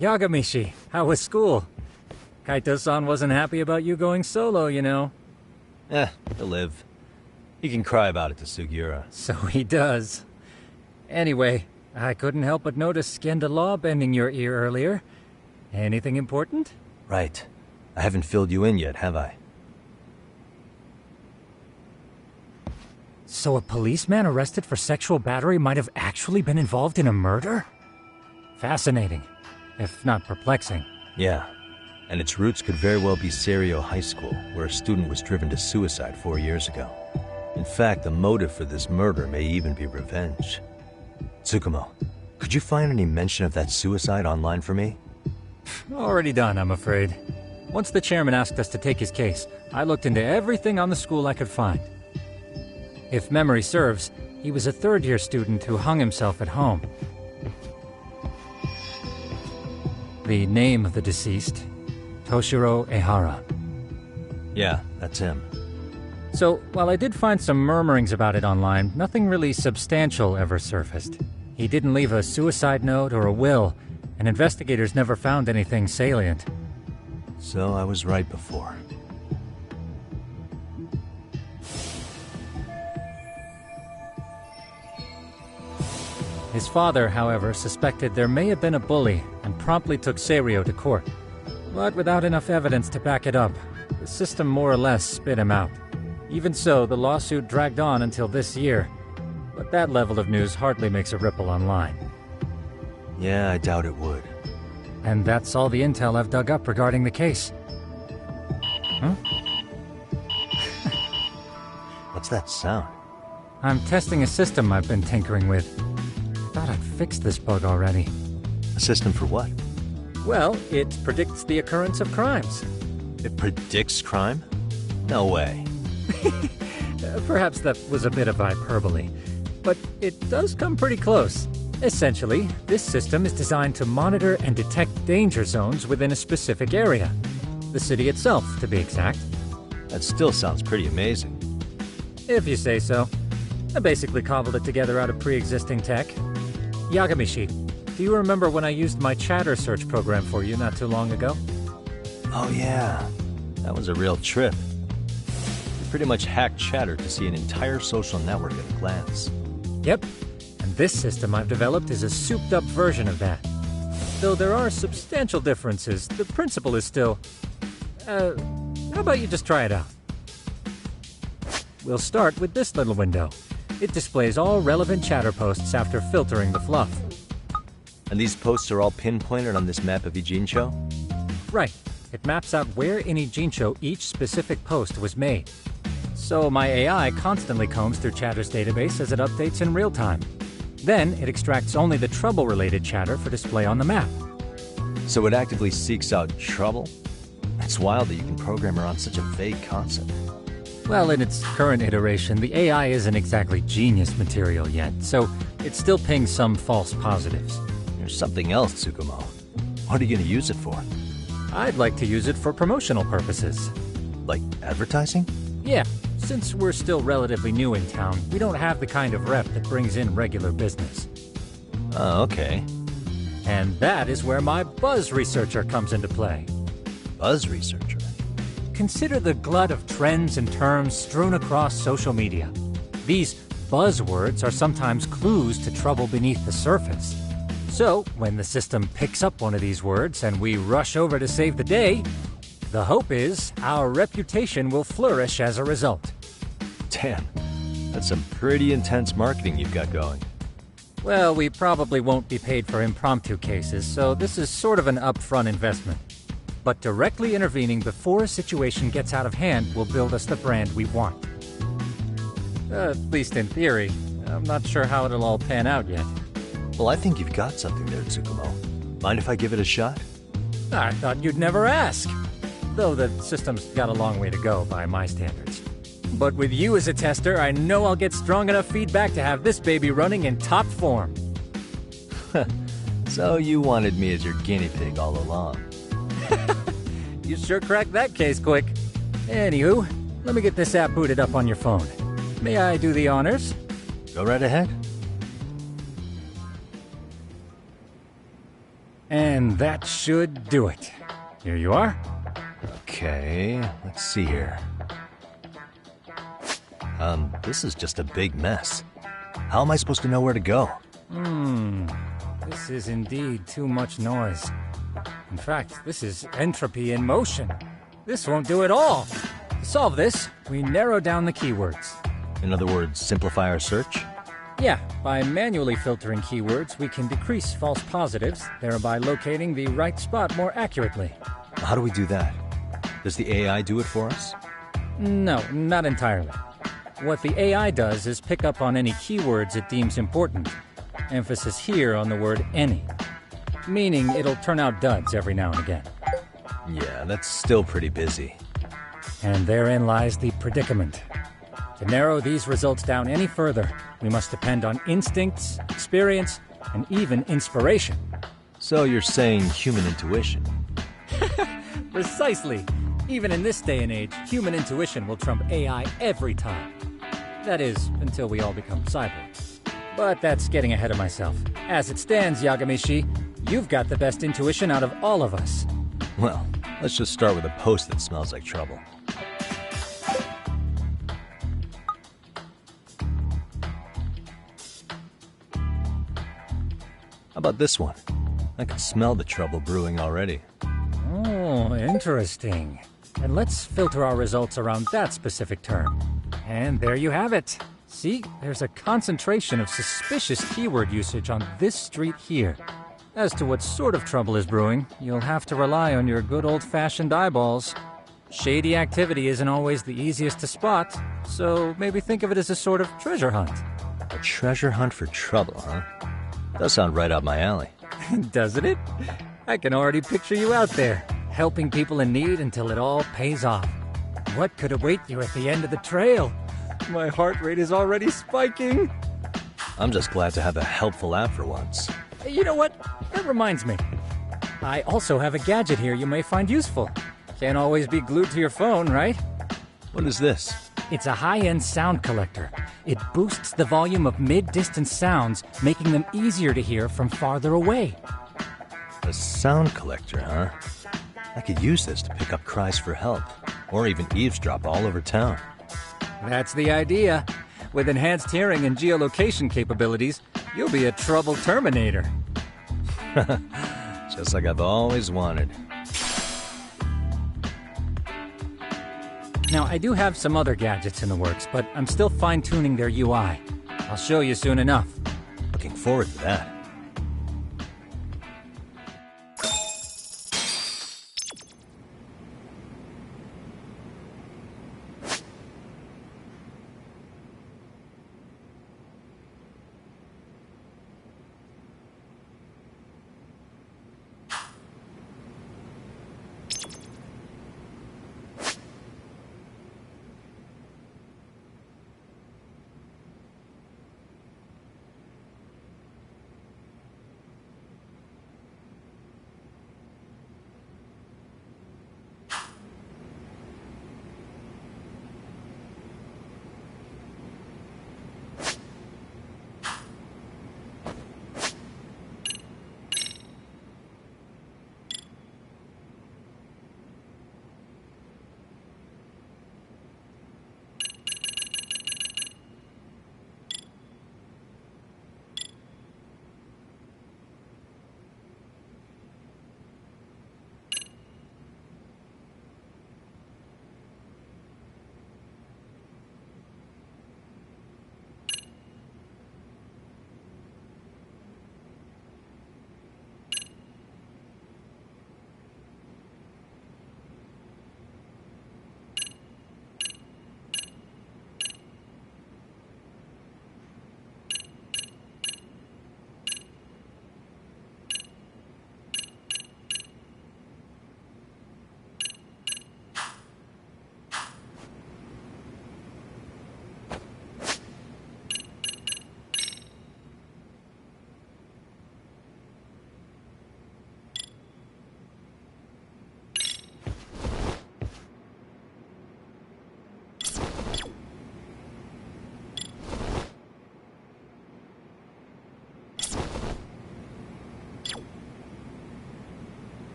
Yagamishi, how was school? Kaito-san wasn't happy about you going solo, you know. He'll live. He can cry about it to Sugiura. So he does. Anyway, I couldn't help but notice Skenda Law bending your ear earlier. Anything important? Right. I haven't filled you in yet, have I? So a policeman arrested for sexual battery might have actually been involved in a murder? Fascinating, if not perplexing. Yeah. And its roots could very well be Serio High School, where a student was driven to suicide 4 years ago. In fact, the motive for this murder may even be revenge. Tsukumo, could you find any mention of that suicide online for me? Already done, I'm afraid. Once the chairman asked us to take his case, I looked into everything on the school I could find. If memory serves, he was a third-year student who hung himself at home. The name of the deceased, Toshiro Ehara. Yeah, that's him. So, while I did find some murmurings about it online, nothing really substantial ever surfaced. He didn't leave a suicide note or a will, and investigators never found anything salient. So I was right before. His father, however, suspected there may have been a bully and promptly took Serio to court. But without enough evidence to back it up, the system more or less spit him out. Even so, the lawsuit dragged on until this year. But that level of news hardly makes a ripple online. Yeah, I doubt it would. And that's all the intel I've dug up regarding the case. Huh? What's that sound? I'm testing a system I've been tinkering with. Thought I'd fixed this bug already. A system for what? Well, it predicts the occurrence of crimes. It predicts crime? No way. Perhaps that was a bit of hyperbole, but it does come pretty close. Essentially, this system is designed to monitor and detect danger zones within a specific area. The city itself, to be exact. That still sounds pretty amazing. If you say so. I basically cobbled it together out of pre-existing tech. Yagamishi, do you remember when I used my chatter search program for you not too long ago? Oh yeah, that was a real trip. You pretty much hacked Chatter to see an entire social network at a glance. Yep, and this system I've developed is a souped-up version of that. Though there are substantial differences, the principle is still... how about you just try it out? We'll start with this little window. It displays all relevant chatter posts after filtering the fluff. And these posts are all pinpointed on this map of Ijincho? Right. It maps out where in Ijincho each specific post was made. So my AI constantly combs through Chatter's database as it updates in real time. Then it extracts only the trouble-related chatter for display on the map. So it actively seeks out trouble? It's wild that you can program around such a vague concept. Well, in its current iteration, the AI isn't exactly genius material yet, so it still pings some false positives. There's something else, Tsukumo. What are you going to use it for? I'd like to use it for promotional purposes. Like advertising? Yeah, since we're still relatively new in town, we don't have the kind of rep that brings in regular business. Oh, okay. And that is where my buzz researcher comes into play. Buzz researcher? Consider the glut of trends and terms strewn across social media. These buzzwords are sometimes clues to trouble beneath the surface. So, when the system picks up one of these words and we rush over to save the day, the hope is our reputation will flourish as a result. Damn, that's some pretty intense marketing you've got going. Well, we probably won't be paid for impromptu cases, so this is sort of an upfront investment. But directly intervening before a situation gets out of hand will build us the brand we want. At least in theory. I'm not sure how it'll all pan out yet. Well, I think you've got something there, Tsukumo. Mind if I give it a shot? I thought you'd never ask. Though the system's got a long way to go by my standards. But with you as a tester, I know I'll get strong enough feedback to have this baby running in top form. So you wanted me as your guinea pig all along. You sure cracked that case quick. Anywho, let me get this app booted up on your phone. May I do the honors? Go right ahead. And that should do it. Here you are. Okay, let's see here. This is just a big mess. How am I supposed to know where to go? This is indeed too much noise. In fact, this is entropy in motion. This won't do it all. To solve this, we narrow down the keywords. In other words, simplify our search? Yeah, by manually filtering keywords, we can decrease false positives, thereby locating the right spot more accurately. How do we do that? Does the AI do it for us? No, not entirely. What the AI does is pick up on any keywords it deems important. Emphasis here on the word any. Meaning it'll turn out duds every now and again. Yeah, that's still pretty busy. And therein lies the predicament. To narrow these results down any further, we must depend on instincts, experience, and even inspiration. So you're saying human intuition? Precisely. Even in this day and age, human intuition will trump AI every time. That is, until we all become cyborgs. But that's getting ahead of myself. As it stands, Yagamishi, you've got the best intuition out of all of us. Well, let's just start with a post that smells like trouble. How about this one? I can smell the trouble brewing already. Oh, interesting. And let's filter our results around that specific term. And there you have it. See, there's a concentration of suspicious keyword usage on this street here. As to what sort of trouble is brewing, you'll have to rely on your good old-fashioned eyeballs. Shady activity isn't always the easiest to spot, so maybe think of it as a sort of treasure hunt. A treasure hunt for trouble, huh? Does sound right up my alley. Doesn't it? I can already picture you out there, helping people in need until it all pays off. What could await you at the end of the trail? My heart rate is already spiking. I'm just glad to have a helpful app for once. You know what? That reminds me. I also have a gadget here you may find useful. Can't always be glued to your phone, right? What is this? It's a high-end sound collector. It boosts the volume of mid-distance sounds, making them easier to hear from farther away. A sound collector, huh? I could use this to pick up cries for help, or even eavesdrop all over town. That's the idea. With enhanced hearing and geolocation capabilities, you'll be a trouble terminator. Just like I've always wanted. Now, I do have some other gadgets in the works, but I'm still fine-tuning their UI. I'll show you soon enough. Looking forward to that.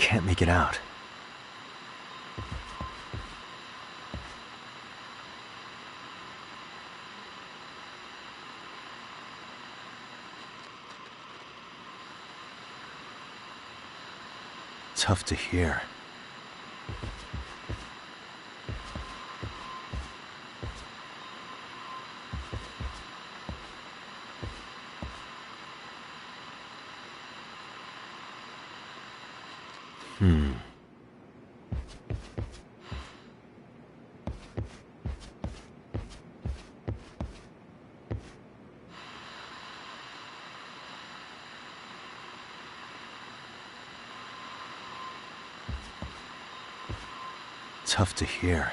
Can't make it out. Tough to hear. Tough to hear.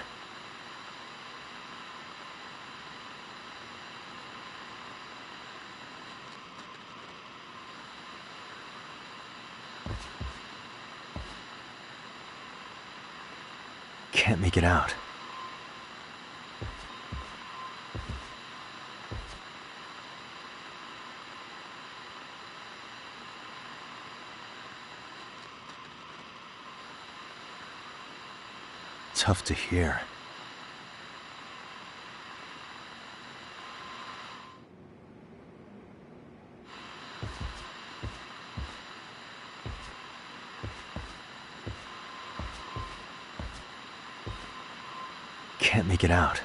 Can't make it out. Tough to hear. Can't make it out.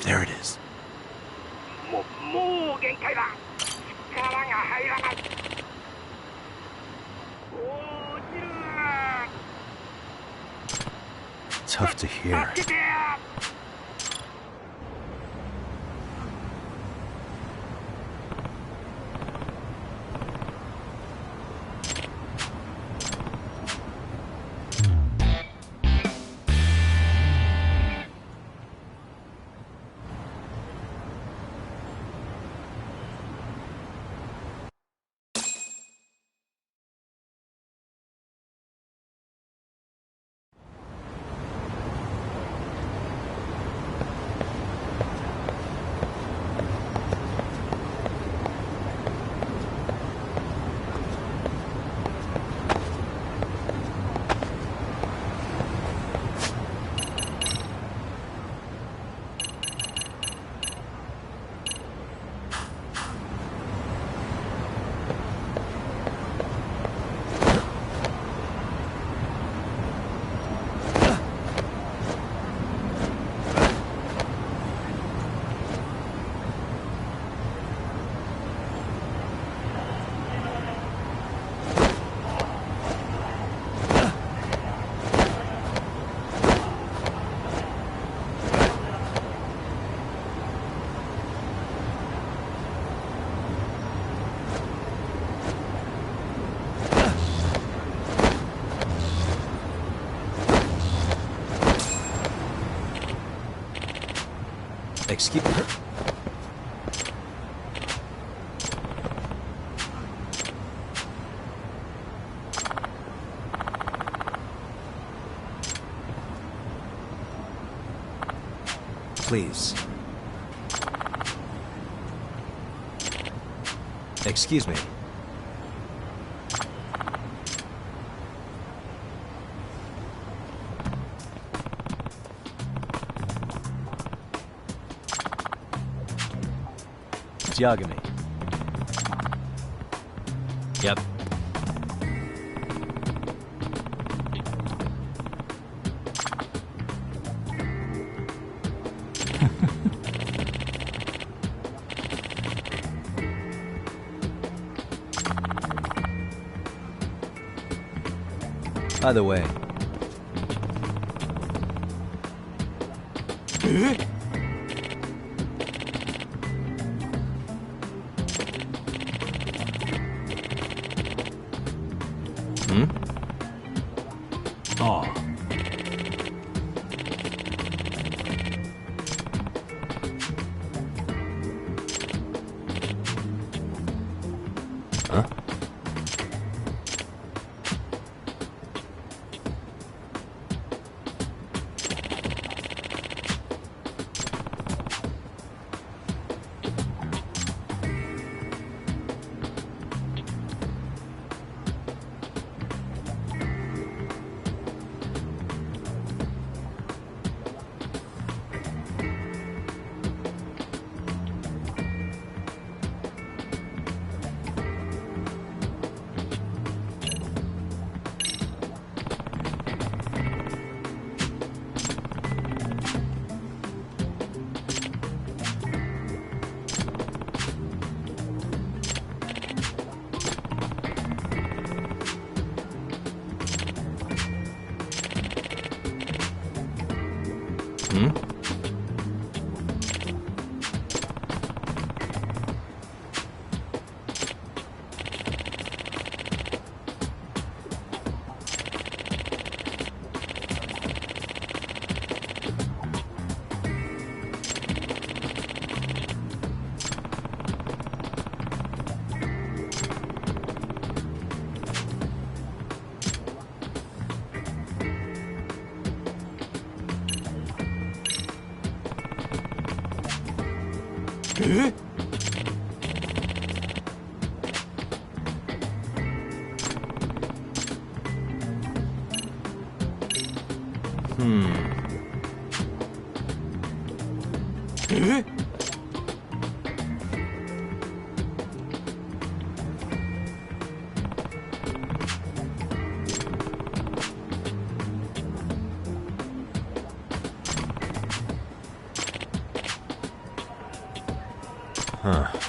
There it is. Tough to hear. Excuse me. Please. Excuse me. Yagami. Yep. By the way. Huh.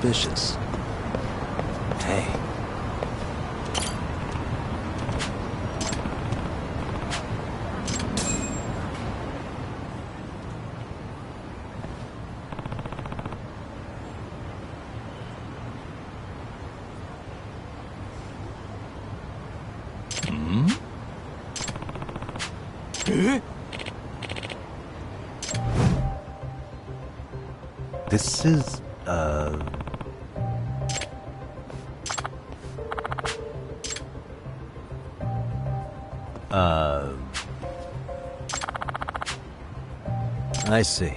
Suspicious. Hey. Hmm? This is, I see.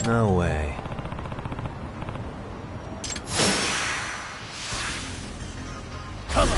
No way. Come on.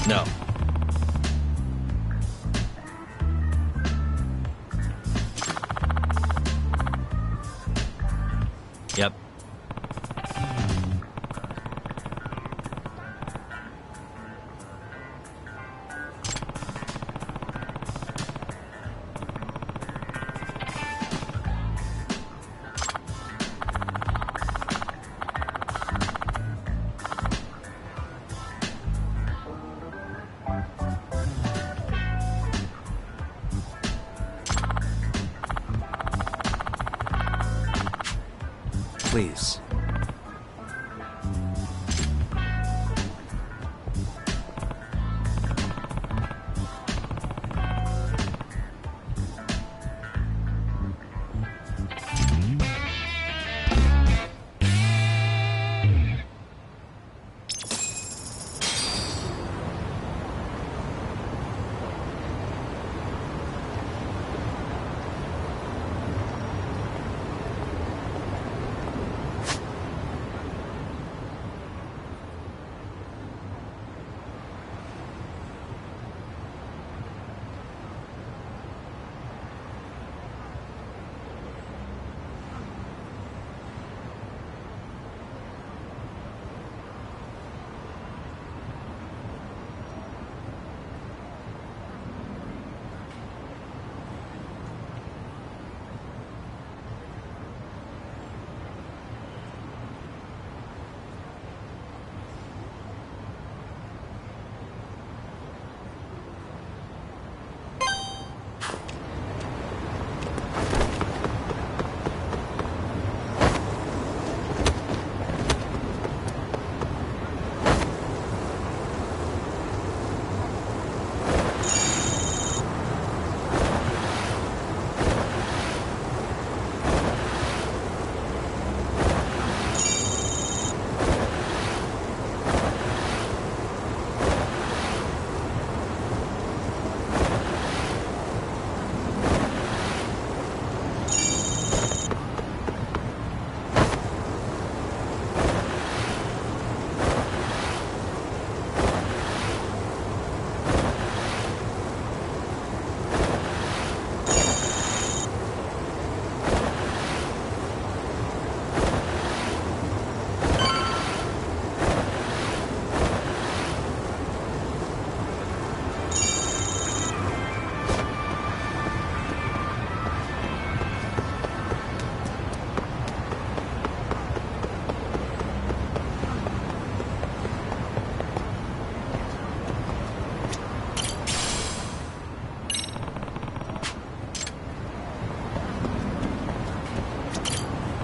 No. Yep. Please.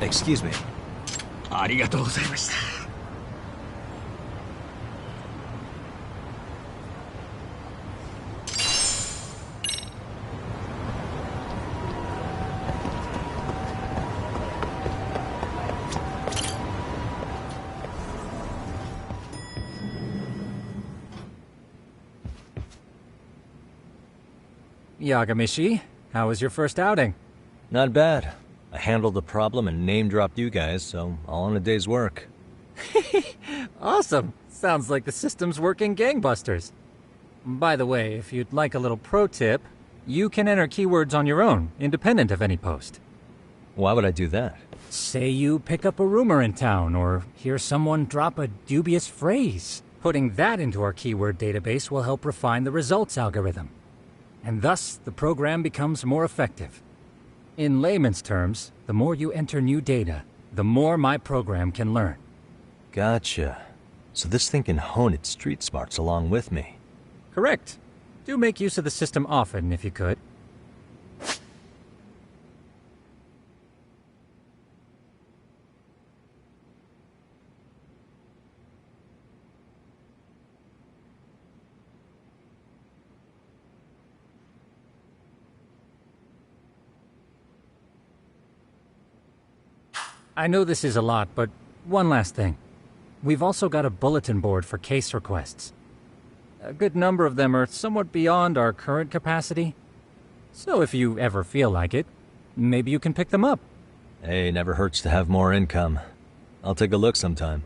Excuse me. ありがとうございました。Yagamishi, how was your first outing? Not bad. I handled the problem and name-dropped you guys, so all in a day's work. Awesome. Sounds like the system's working gangbusters. By the way, if you'd like a little pro tip, you can enter keywords on your own, independent of any post. Why would I do that? Say you pick up a rumor in town, or hear someone drop a dubious phrase. Putting that into our keyword database will help refine the results algorithm. And thus, the program becomes more effective. In layman's terms, the more you enter new data, the more my program can learn. Gotcha. So this thing can hone its street smarts along with me. Correct. Do make use of the system often, if you could. I know this is a lot, but one last thing. We've also got a bulletin board for case requests. A good number of them are somewhat beyond our current capacity. So if you ever feel like it, maybe you can pick them up. Hey, never hurts to have more income. I'll take a look sometime.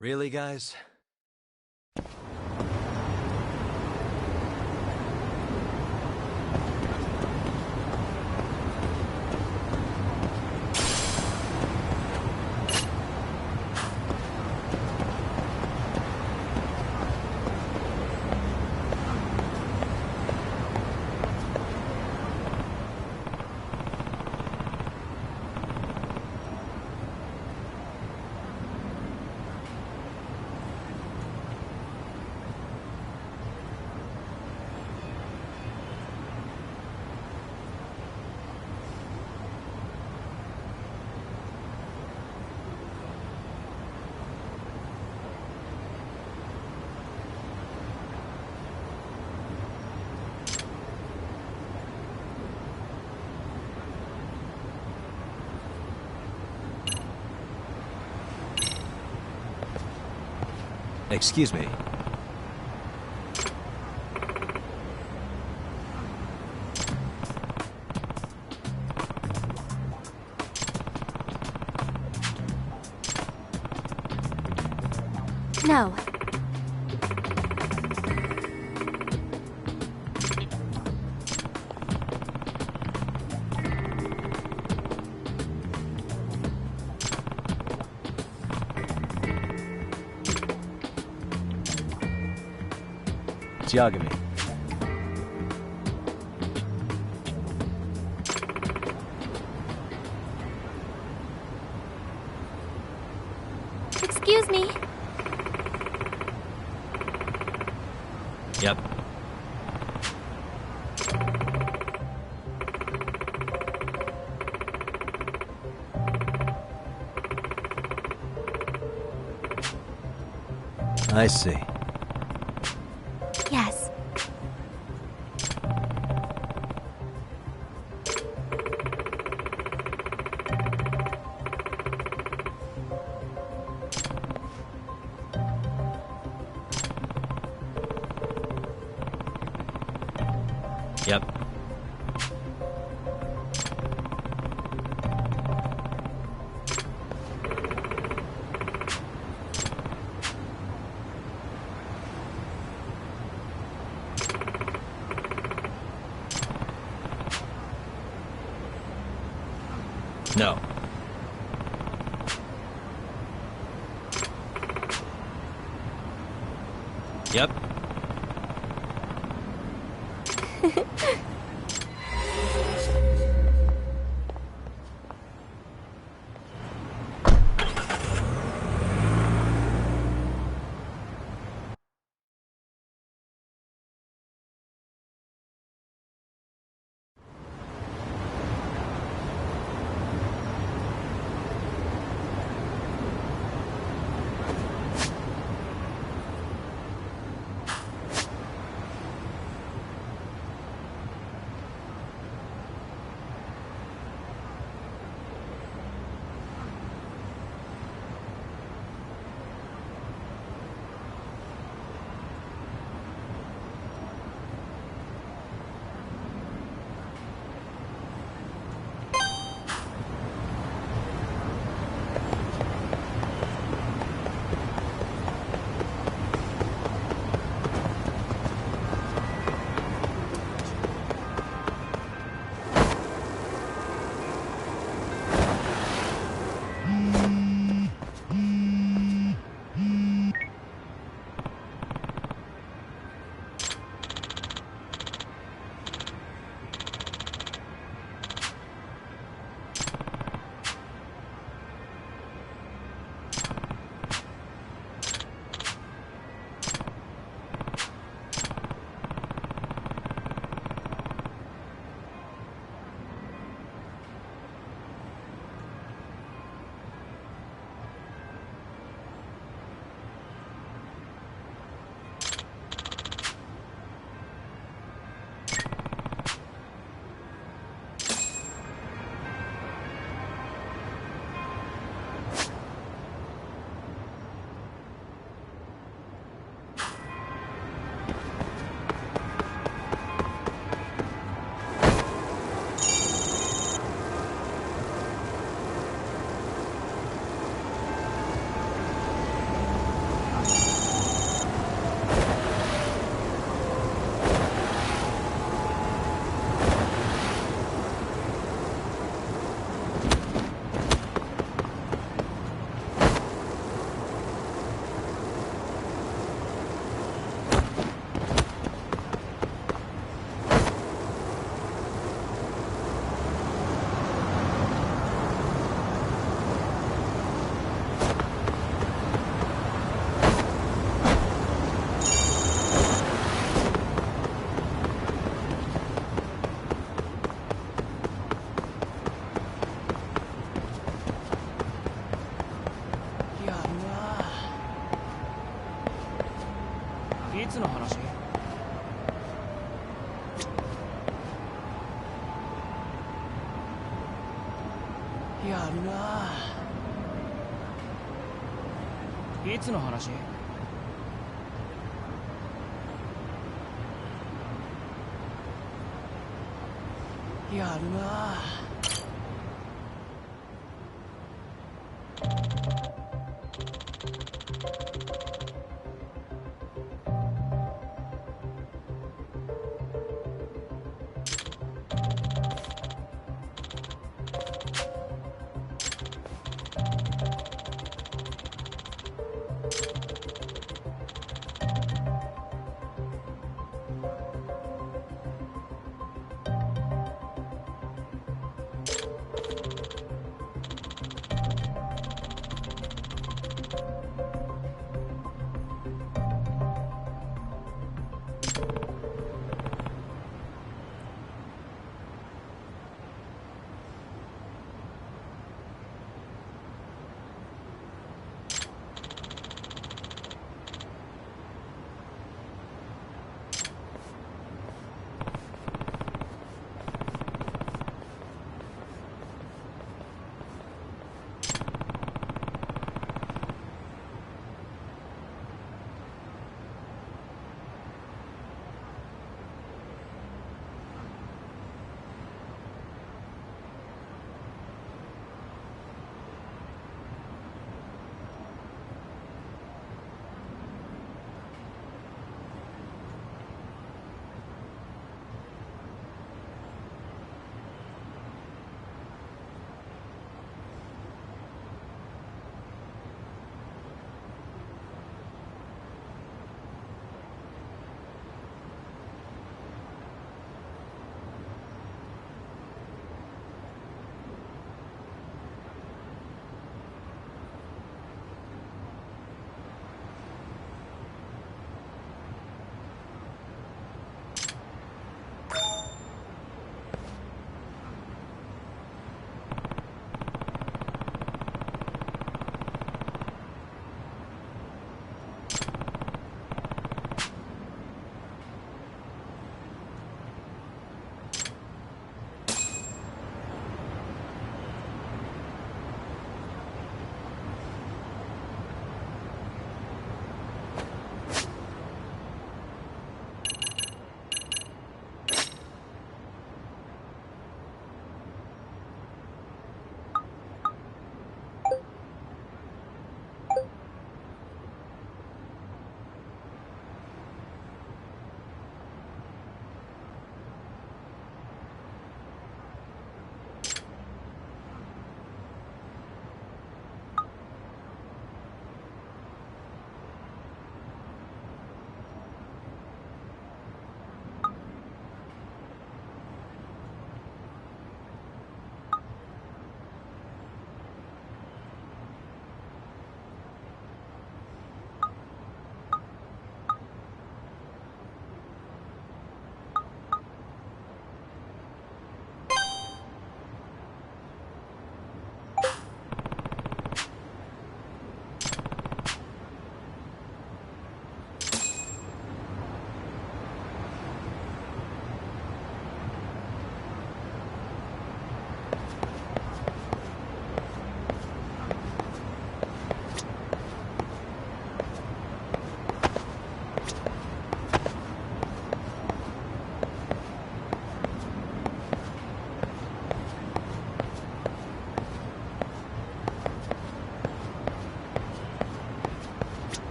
Really, guys? Excuse me. No. Geogamy. Excuse me. Yep. I see. Yes. Yep. No. Yep. つの話？やるな。いつの話？やるな。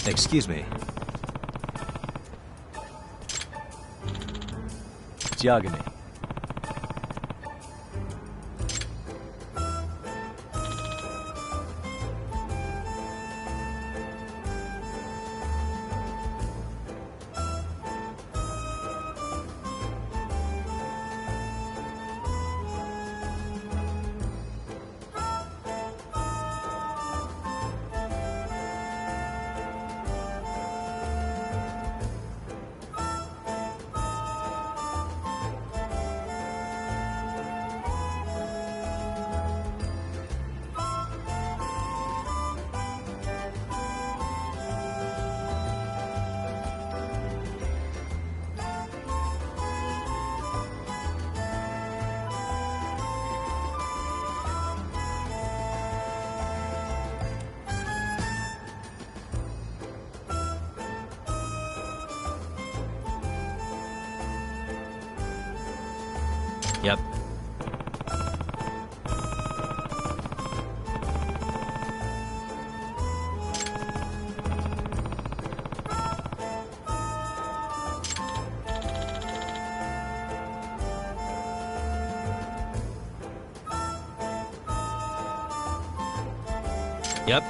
Excuse me. Diagony. Yep. Yep.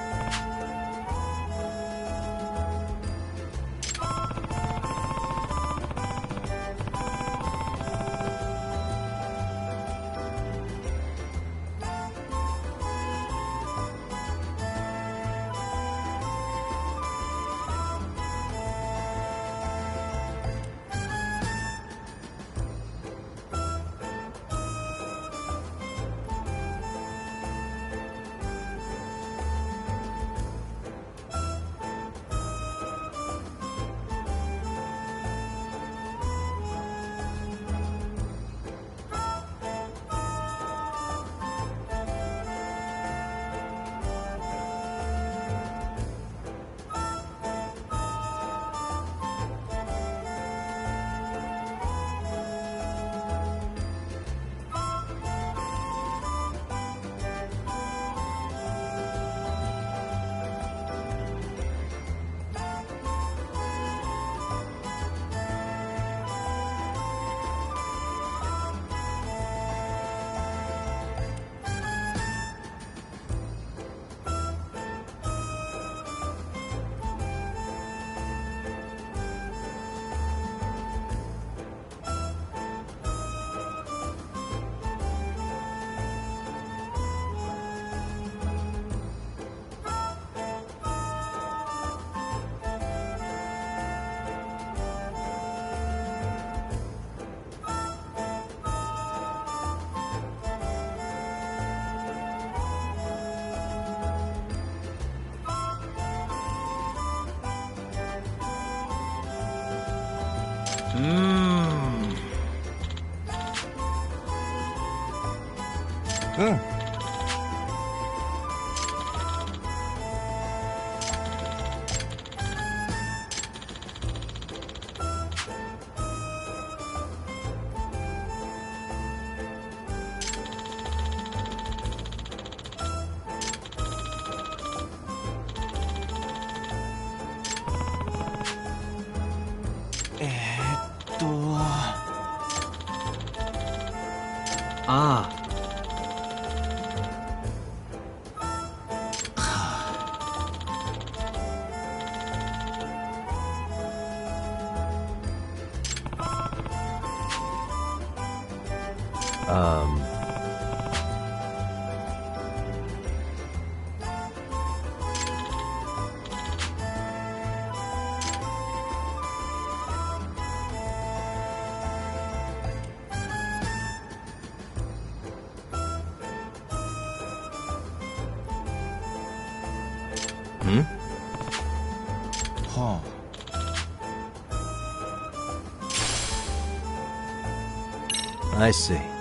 I see.